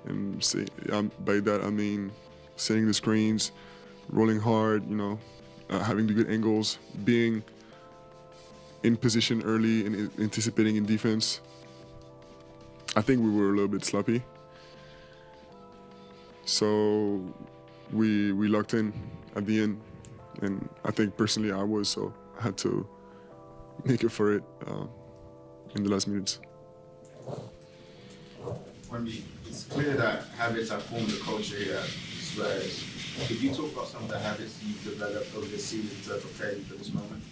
And by that, I mean setting the screens, rolling hard, having the good angles, being in position early and anticipating in defense. I think we were a little bit sloppy. So we locked in at the end. And I think personally I was, so I had to make it for it in the last minutes. Wemby, it's clear that habits have formed the culture here at Spurs. Could you talk about some of the habits you've developed over this season to prepare you for this moment?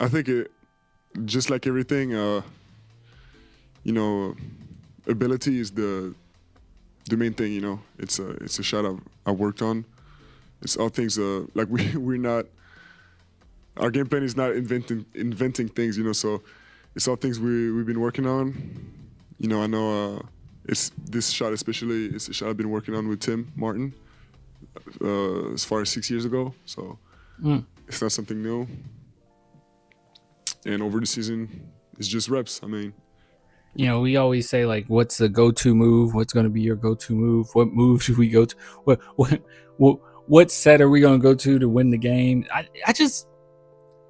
I think just like everything, ability is the main thing. It's a shot I've worked on. It's all things we're not. Our game plan is not inventing things. So it's all things we've been working on. I know it's this shot especially. It's a shot I've been working on with Tim Martin as far as 6 years ago. So it's not something new. And over the season, it's just reps. I mean, we always say what's the go-to move? What's going to be your go-to move? What move should we go to? What set are we going to go to win the game?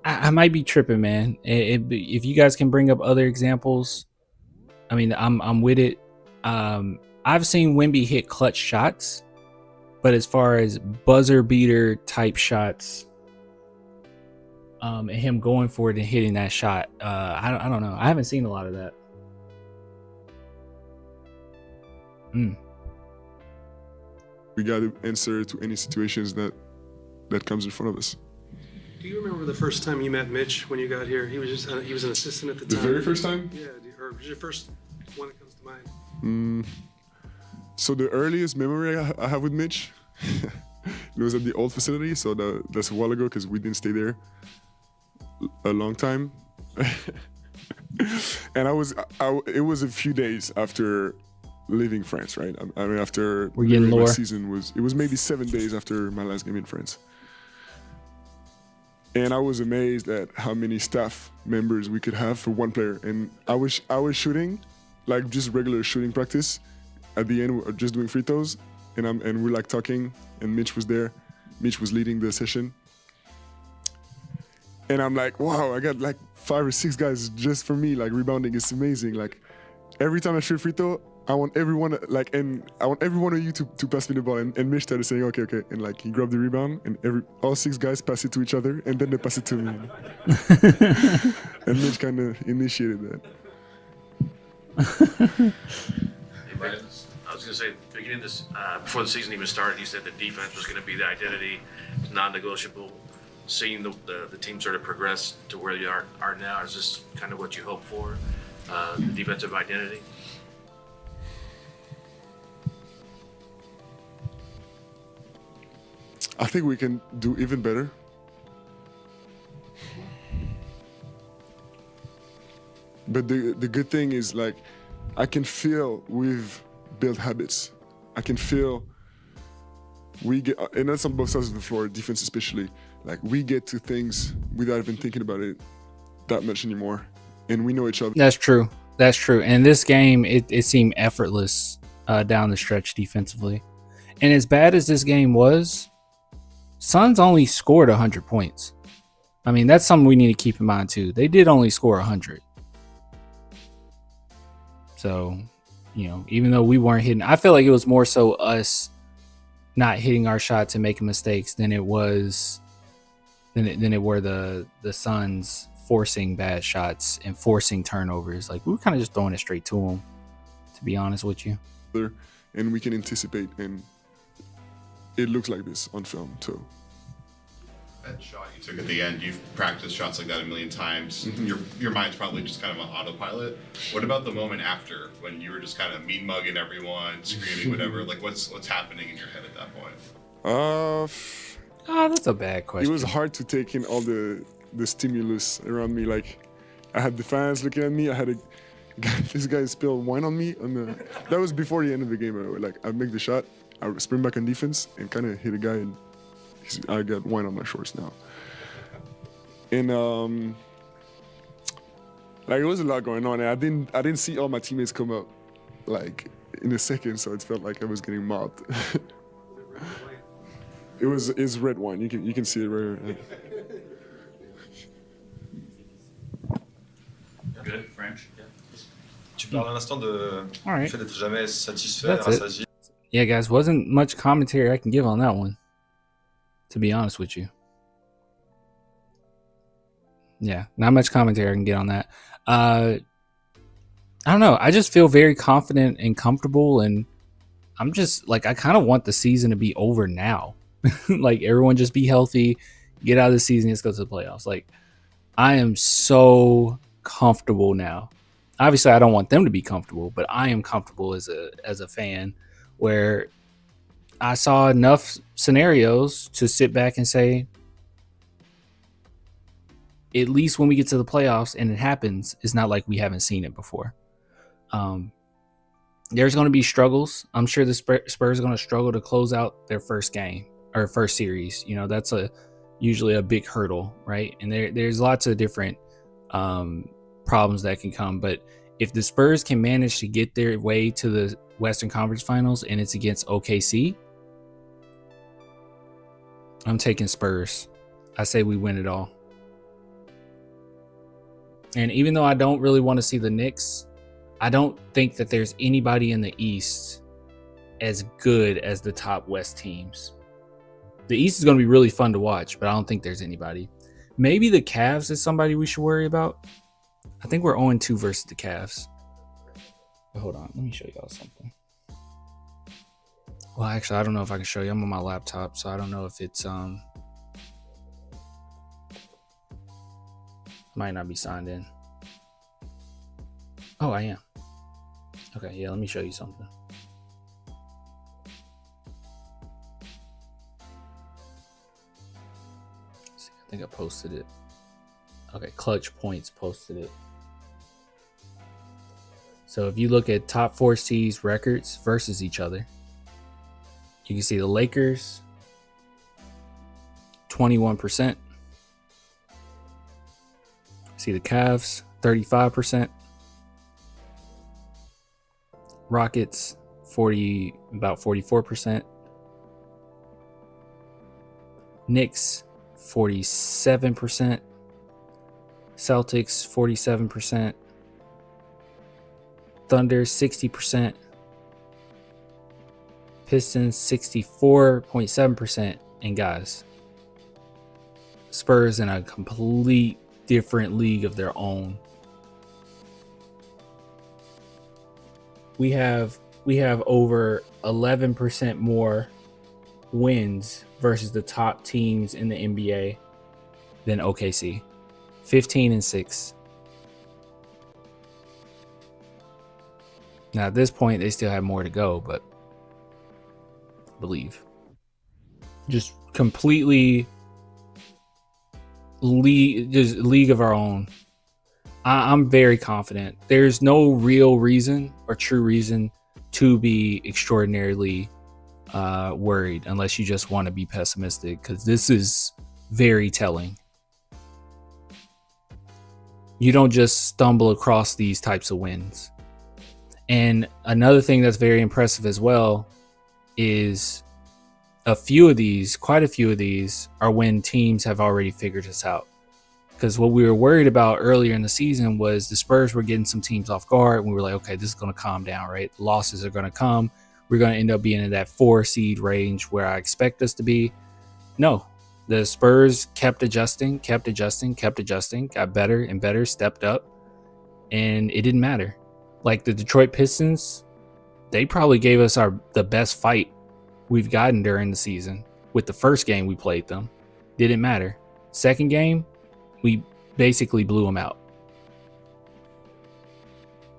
I might be tripping, man. If you guys can bring up other examples, I mean, I'm with it. I've seen Wemby hit clutch shots, but as far as buzzer beater type shots, and him going for it and hitting that shot, I don't know. I haven't seen a lot of that. We got to answer to any situations that comes in front of us. Do you remember the first time you met Mitch when you got here? He was an assistant at the time. The very first time? Yeah, or or your first one that comes to mind? So the earliest memory I have with Mitch, it was at the old facility. So that's a while ago because we didn't stay there a long time. And it was a few days after leaving France, right? I mean, after We're getting my lower. season it was maybe 7 days after my last game in France. And I was amazed at how many staff members we could have for one player. And I was shooting, like just regular shooting practice. At the end, we're just doing free throws, and we're like talking, and Mitch was there. Mitch was leading the session. And I'm like, wow, I got like 5 or 6 guys just for me, like rebounding. It's amazing. Like every time I shoot free throw, I want everyone of you to pass me the ball. And Mitch started saying, okay. And like he grabbed the rebound and all 6 guys pass it to each other and then they pass it to me. And Mitch kind of initiated that. Hey, Brandon, I was going to say, beginning of this, before the season even started, you said the defense was going to be the identity, non-negotiable. Seeing the team sort of progress to where you are now, is this kind of what you hope for, the defensive identity? I think we can do even better. But the good thing is, like, I can feel we've built habits. I can feel we get, and that's on both sides of the floor, defense especially, like we get to things without even thinking about it that much anymore. And we know each other. That's true. And this game, it seemed effortless down the stretch defensively. And as bad as this game was, Suns only scored 100 points. I mean, that's something we need to keep in mind too. They did only score 100. So, even though we weren't hitting, I feel like it was more so us not hitting our shots and making mistakes than it were the Suns forcing bad shots and forcing turnovers. Like, we were kind of just throwing it straight to them, to be honest with you. And we can anticipate, and it looks like this on film too. That shot you took at the end, you've practiced shots like that a million times. Mm-hmm. Your mind's probably just kind of on autopilot. What about the moment after, when you were just kind of mean mugging everyone, screaming, whatever? Like, what's happening in your head at that point? That's a bad question. It was hard to take in all the stimulus around me. Like, I had the fans looking at me. I had this guy spilled wine on me. That was before the end of the game. Like, I make the shot, I sprint back on defense, and kind of hit a guy, and I got wine on my shorts now. And like, it was a lot going on, and I didn't see all my teammates come up like in a second, so it felt like I was getting mobbed. It's red wine. You can see it right here. Good, French. Tu parles à l'instant du fait d'être jamais satisfait, rassasié. Yeah, guys, wasn't much commentary I can give on that one, to be honest with you. Yeah, not much commentary I can get on that. I don't know. I just feel very confident and comfortable, and I'm just like, I kind of want the season to be over now. Like, everyone just be healthy, get out of the season, let's go to the playoffs. Like, I am so comfortable now. Obviously, I don't want them to be comfortable, but I am comfortable as a fan, where I saw enough scenarios to sit back and say, at least when we get to the playoffs and it happens, it's not like we haven't seen it before. There's going to be struggles. I'm sure the Spurs are going to struggle to close out their first game or first series. That's usually a big hurdle, right? And there's lots of different problems that can come. But if the Spurs can manage to get their way to the Western Conference Finals and it's against OKC, I'm taking Spurs. I say we win it all. And even though I don't really want to see the Knicks, I don't think that there's anybody in the East as good as the top West teams. The East is going to be really fun to watch, but I don't think there's anybody. Maybe the Cavs is somebody we should worry about. I think we're 0-2 versus the Cavs. But hold on, let me show y'all something. Well, actually, I don't know if I can show you. I'm on my laptop, so I don't know if it's might not be signed in. Oh, I am. Okay, yeah, let me show you something. See, I think I posted it. Okay, Clutch Points posted it. So if you look at top 4 seeds records versus each other, you can see the Lakers, 21%. See the Cavs, 35%. Rockets, about 44%. Knicks, 47%. Celtics, 47%. Thunder, 60%. Pistons, 64.7%. And guys, Spurs in a complete different league of their own. We have over 11% more wins versus the top teams in the NBA than OKC. 15-6. Now at this point they still have more to go, but I believe just completely league of our own. I'm very confident. There's no real reason or true reason to be extraordinarily worried unless you just want to be pessimistic, because this is very telling. You don't just stumble across these types of wins. And another thing that's very impressive as well is quite a few of these are when teams have already figured this out. Because what we were worried about earlier in the season was the Spurs were getting some teams off guard. And we were like, okay, this is going to calm down, right? The losses are going to come. We're going to end up being in that 4 seed range where I expect us to be. No, the Spurs kept adjusting, got better and better, stepped up, and it didn't matter. Like the Detroit Pistons, they probably gave us the best fight we've gotten during the season. With the first game we played them, didn't matter. Second game, we basically blew them out.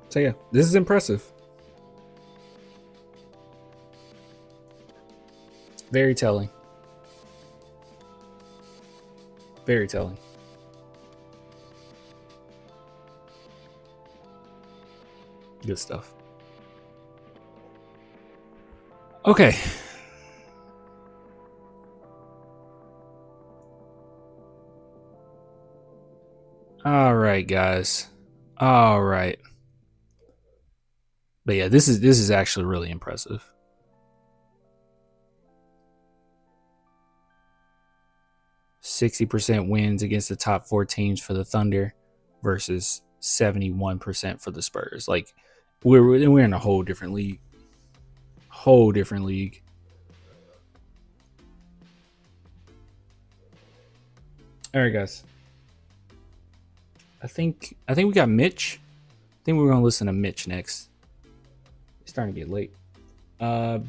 So yeah, this is impressive. Very telling. Very telling. Good stuff. Okay. All right, guys. All right. But yeah, this is actually really impressive. %60 wins against the top 4 teams for the Thunder versus 71% for the Spurs. Like we're in a whole different league. Whole different league. All right, guys. I think we got Mitch. I think we're gonna listen to Mitch next. It's starting to get late.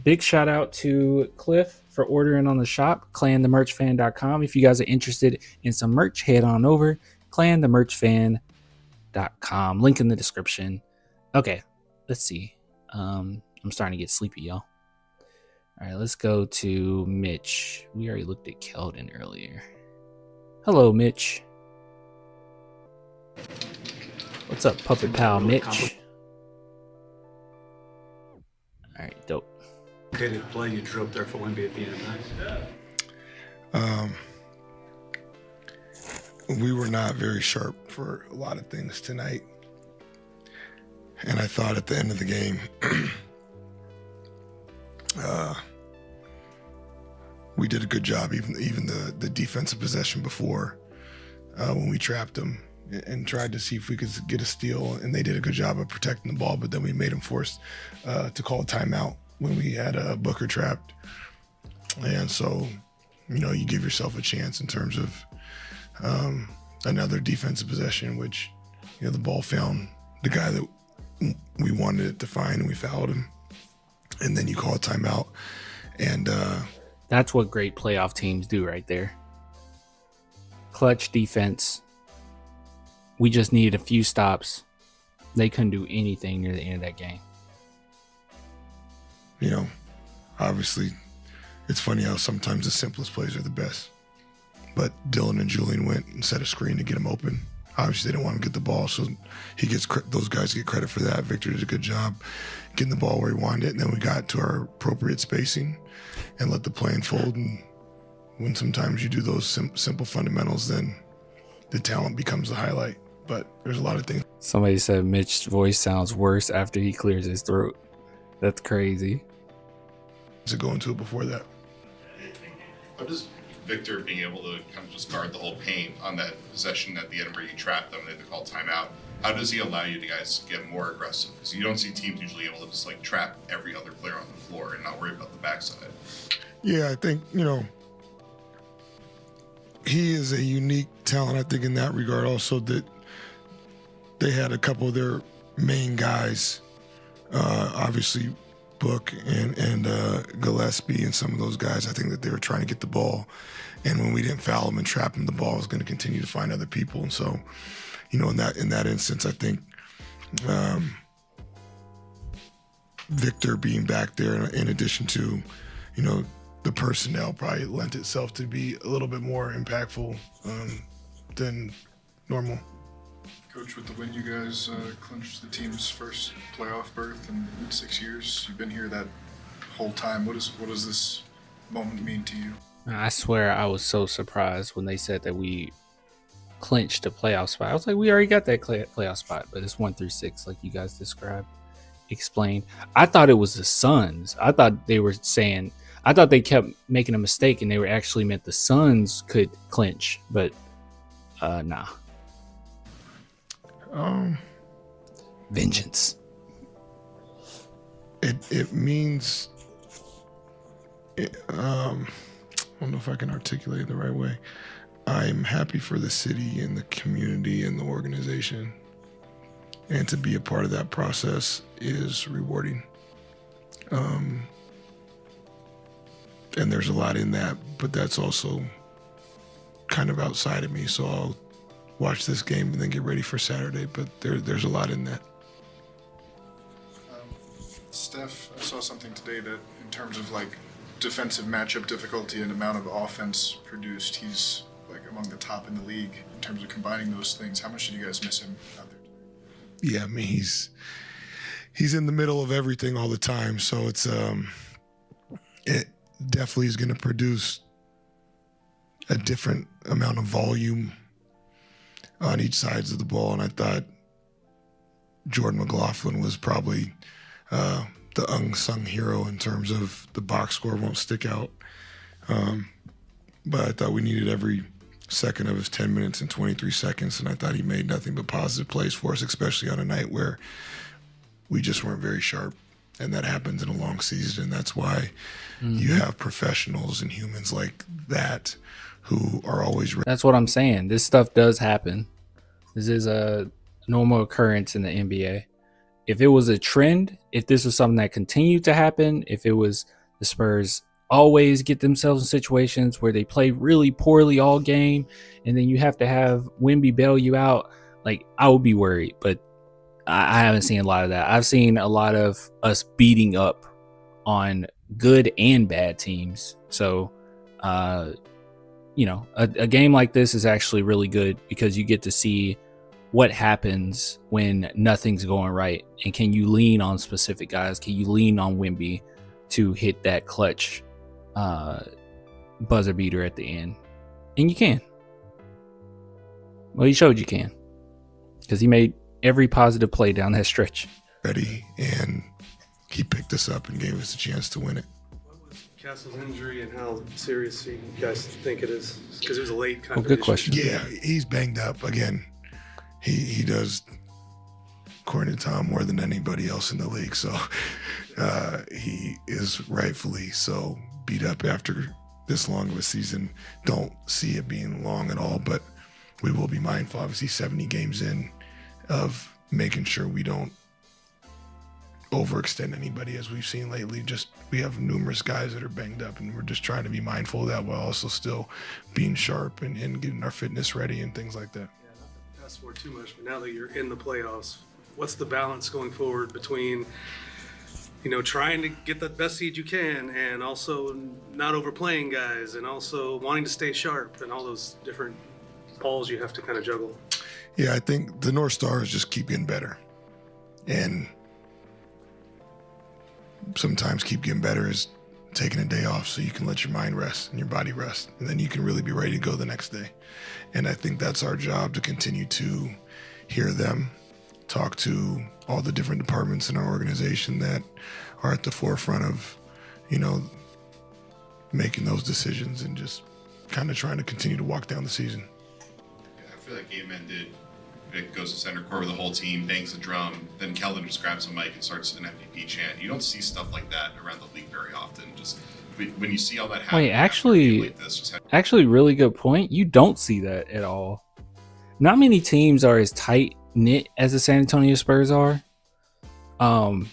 Big shout out to Cliff for ordering on the shop, clanthemerchfan.com. If you guys are interested in some merch, head on over, clanthemerchfan.com. Link in the description. Okay, let's see. I'm starting to get sleepy, y'all. All right, let's go to Mitch. We already looked at Keldon earlier. Hello, Mitch. What's up, puppet pal Mitch? All right, dope. Okay, to play, you drew up there for Wemby at the end. We were not very sharp for a lot of things tonight. And I thought at the end of the game, we did a good job, even the defensive possession before, when we trapped them and tried to see if we could get a steal, and they did a good job of protecting the ball, but then we made them forced to call a timeout when we had Booker trapped. And so, you give yourself a chance in terms of another defensive possession, which, the ball found the guy that we wanted it to find, and we fouled him. And then you call a timeout. And that's what great playoff teams do right there. Clutch defense. We just needed a few stops, they couldn't do anything near the end of that game. You know, obviously, it's funny how sometimes the simplest plays are the best. But Dylan and Julian went and set a screen to get him open. Obviously, they didn't want him to get the ball, so those guys get credit for that. Victor did a good job getting the ball where he wanted it, and then we got to our appropriate spacing and let the play unfold. And when sometimes you do those simple fundamentals, then the talent becomes the highlight. But there's a lot of things. Somebody said Mitch's voice sounds worse after he clears his throat. That's crazy. To go into it before that. How does Victor being able to kind of just guard the whole paint on that possession at the end where you trap them and they had to call timeout, how does he allow you to guys to get more aggressive? Because you don't see teams usually able to just like trap every other player on the floor and not worry about the backside. Yeah, I think, you know, he is a unique talent, I think, in that regard also, that they had a couple of their main guys, obviously Book and Gillespie and some of those guys. I think that they were trying to get the ball, and when we didn't foul him and trap him, the ball was going to continue to find other people. And so, you know, in that instance, I think Victor being back there, in addition to, you know, the personnel, probably lent itself to be a little bit more impactful than normal. Coach, with the win, you guys clinched the team's first playoff berth in 6 years. You've been here that whole time. What does this moment mean to you? I swear I was so surprised when they said that we clinched a playoff spot. I was like, we already got that playoff spot, but it's 1 through 6, like you guys explained. I thought it was the Suns. I thought they kept making a mistake and they were actually meant the Suns could clinch, but nah. Vengeance. It means, I don't know if I can articulate it the right way. I'm happy for the city and the community and the organization. And to be a part of that process is rewarding. And there's a lot in that, but that's also kind of outside of me. So I'll watch this game and then get ready for Saturday, but there's a lot in that. Steph, I saw something today that in terms of like defensive matchup difficulty and amount of offense produced, he's like among the top in the league in terms of combining those things. How much did you guys miss him out there today? Yeah, I mean, he's in the middle of everything all the time, so it's it definitely is going to produce a different amount of volume on each sides of the ball. And I thought Jordan McLaughlin was probably the unsung hero in terms of the box score won't stick out. But I thought we needed every second of his 10 minutes and 23 seconds. And I thought he made nothing but positive plays for us, especially on a night where we just weren't very sharp. And that happens in a long season. And that's why you have professionals and humans like that who are always ready. That's what I'm saying. This stuff does happen. This is a normal occurrence in the NBA. If it was a trend, if this was something that continued to happen, if it was the Spurs always get themselves in situations where they play really poorly all game and then you have to have Wemby bail you out, like I would be worried. But I haven't seen a lot of that. I've seen a lot of us beating up on good and bad teams. So, you know, a game like this is actually really good because you get to see what happens when nothing's going right. And can you lean on specific guys? Can you lean on Wemby to hit that clutch buzzer beater at the end? And you can. Well, he showed you can because he made every positive play down that stretch. Ready, and he picked us up and gave us a chance to win it. Castle's injury and how serious you guys think it is? Because it was a late kind of good question. Yeah, he's banged up. Again, he does, according to Tom, more than anybody else in the league. So he is rightfully so beat up after this long of a season. Don't see it being long at all, but we will be mindful, obviously 70 games in, of making sure we don't overextend anybody as we've seen lately. Just we have numerous guys that are banged up and we're just trying to be mindful of that while also still being sharp and getting our fitness ready and things like that. Yeah, not to ask for too much, but now that you're in the playoffs, what's the balance going forward between, trying to get the best seed you can and also not overplaying guys and also wanting to stay sharp and all those different balls you have to kind of juggle? Yeah, I think the North Star is just keep getting better. And sometimes keep getting better is taking a day off so you can let your mind rest and your body rest. And then you can really be ready to go the next day. And I think that's our job, to continue to hear them, talk to all the different departments in our organization that are at the forefront of, making those decisions and just kind of trying to continue to walk down the season. I feel like game ended. Vic goes to center court with the whole team, bangs the drum, then Keldon just grabs a mic and starts an MVP chant. You don't see stuff like that around the league very often. Just when you see all that happen. Wait, actually, really good point. You don't see that at all. Not many teams are as tight knit as the San Antonio Spurs are. I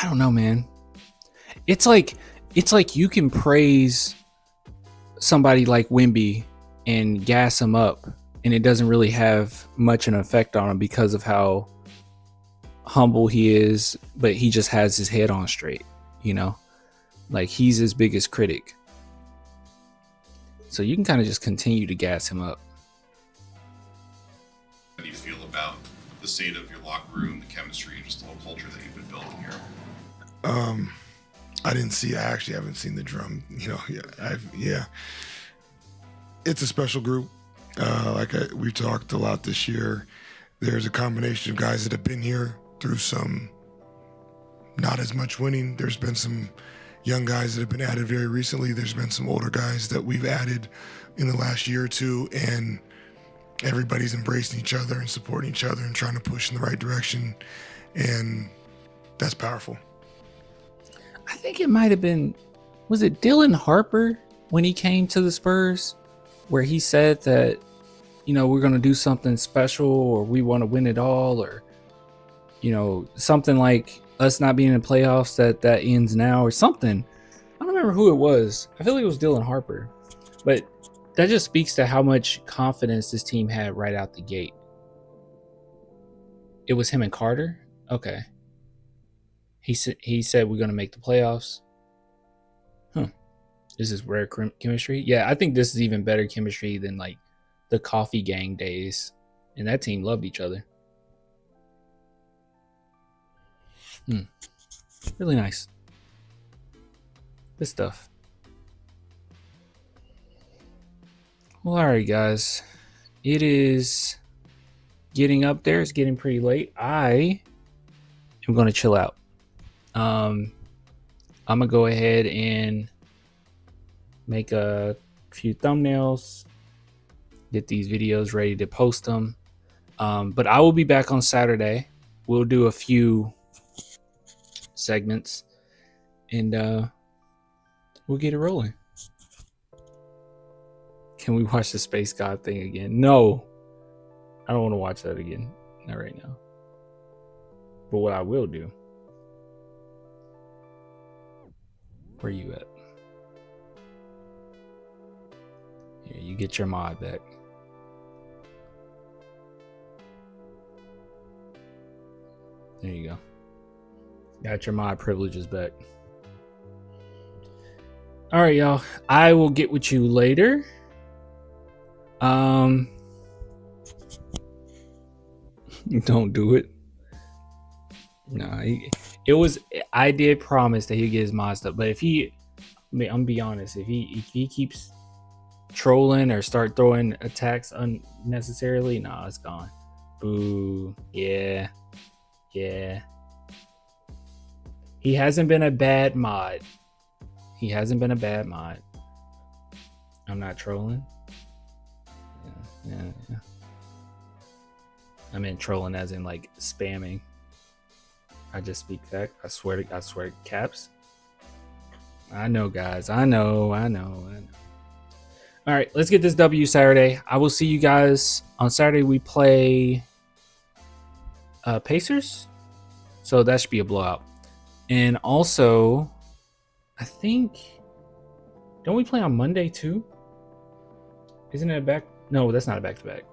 don't know, man. It's like you can praise somebody like Wemby and gas him up, and it doesn't really have much an effect on him because of how humble he is, but he just has his head on straight, like he's his biggest critic. So you can kind of just continue to gas him up. How do you feel about the state of your locker room, the chemistry, and just the whole culture that you've been building here? I actually haven't seen the drum, It's a special group. We've talked a lot this year. There's a combination of guys that have been here through some not as much winning. There's been some young guys that have been added very recently. There's been some older guys that we've added in the last year or two, and everybody's embracing each other and supporting each other and trying to push in the right direction, and that's powerful. I think it might have been, was it Dylan Harper when he came to the Spurs, where he said that, we're going to do something special, or we want to win it all, or, something like us not being in the playoffs that ends now, or something. I don't remember who it was. I feel like it was Dylan Harper, but that just speaks to how much confidence this team had right out the gate. It was him and Carter. Okay. He said we're going to make the playoffs. This is rare chemistry. Yeah, I think this is even better chemistry than like the coffee gang days. And that team loved each other. Really nice. Good stuff. Well, all right, guys. It is getting up there. It's getting pretty late. I am going to chill out. I'm going to go ahead and make a few thumbnails, get these videos ready to post them. But I will be back on Saturday. We'll do a few segments and we'll get it rolling. Can we watch the Space God thing again? No, I don't want to watch that again. Not right now. But what I will do, where you at? Here, you get your mod back. There you go. Got your mod privileges back. All right, y'all. I will get with you later. Don't do it. No, I did promise that he'd get his mod stuff, but I'm gonna be honest, if he keeps trolling or start throwing attacks unnecessarily, nah, it's gone. Boo. Yeah. He hasn't been a bad mod. I'm not trolling. Yeah. I mean trolling as in like spamming. I just speak fact. I swear to caps. I know, guys. I know. All right, let's get this W Saturday. I will see you guys on Saturday. We play Pacers, so that should be a blowout. And also, I think, don't we play on Monday too? Isn't it a back? No, that's not a back-to-back.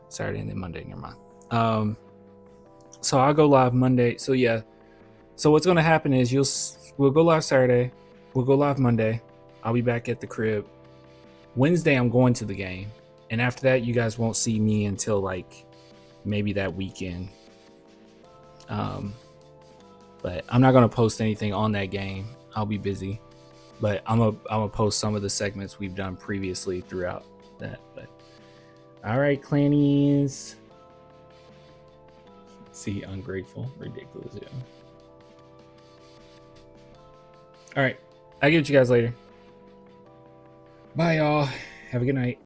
Saturday and then Monday. Never mind. So I'll go live Monday. So yeah. So what's gonna happen is we'll go live Saturday. We'll go live Monday. I'll be back at the crib. Wednesday I'm going to the game, and after that you guys won't see me until like maybe that weekend. But I'm not gonna post anything on that game. I'll be busy. But I'm gonna post some of the segments we've done previously throughout that. But all right, Clannies. See, ungrateful, ridiculous. Yeah. All right, I'll get you guys later. Bye, y'all. Have a good night.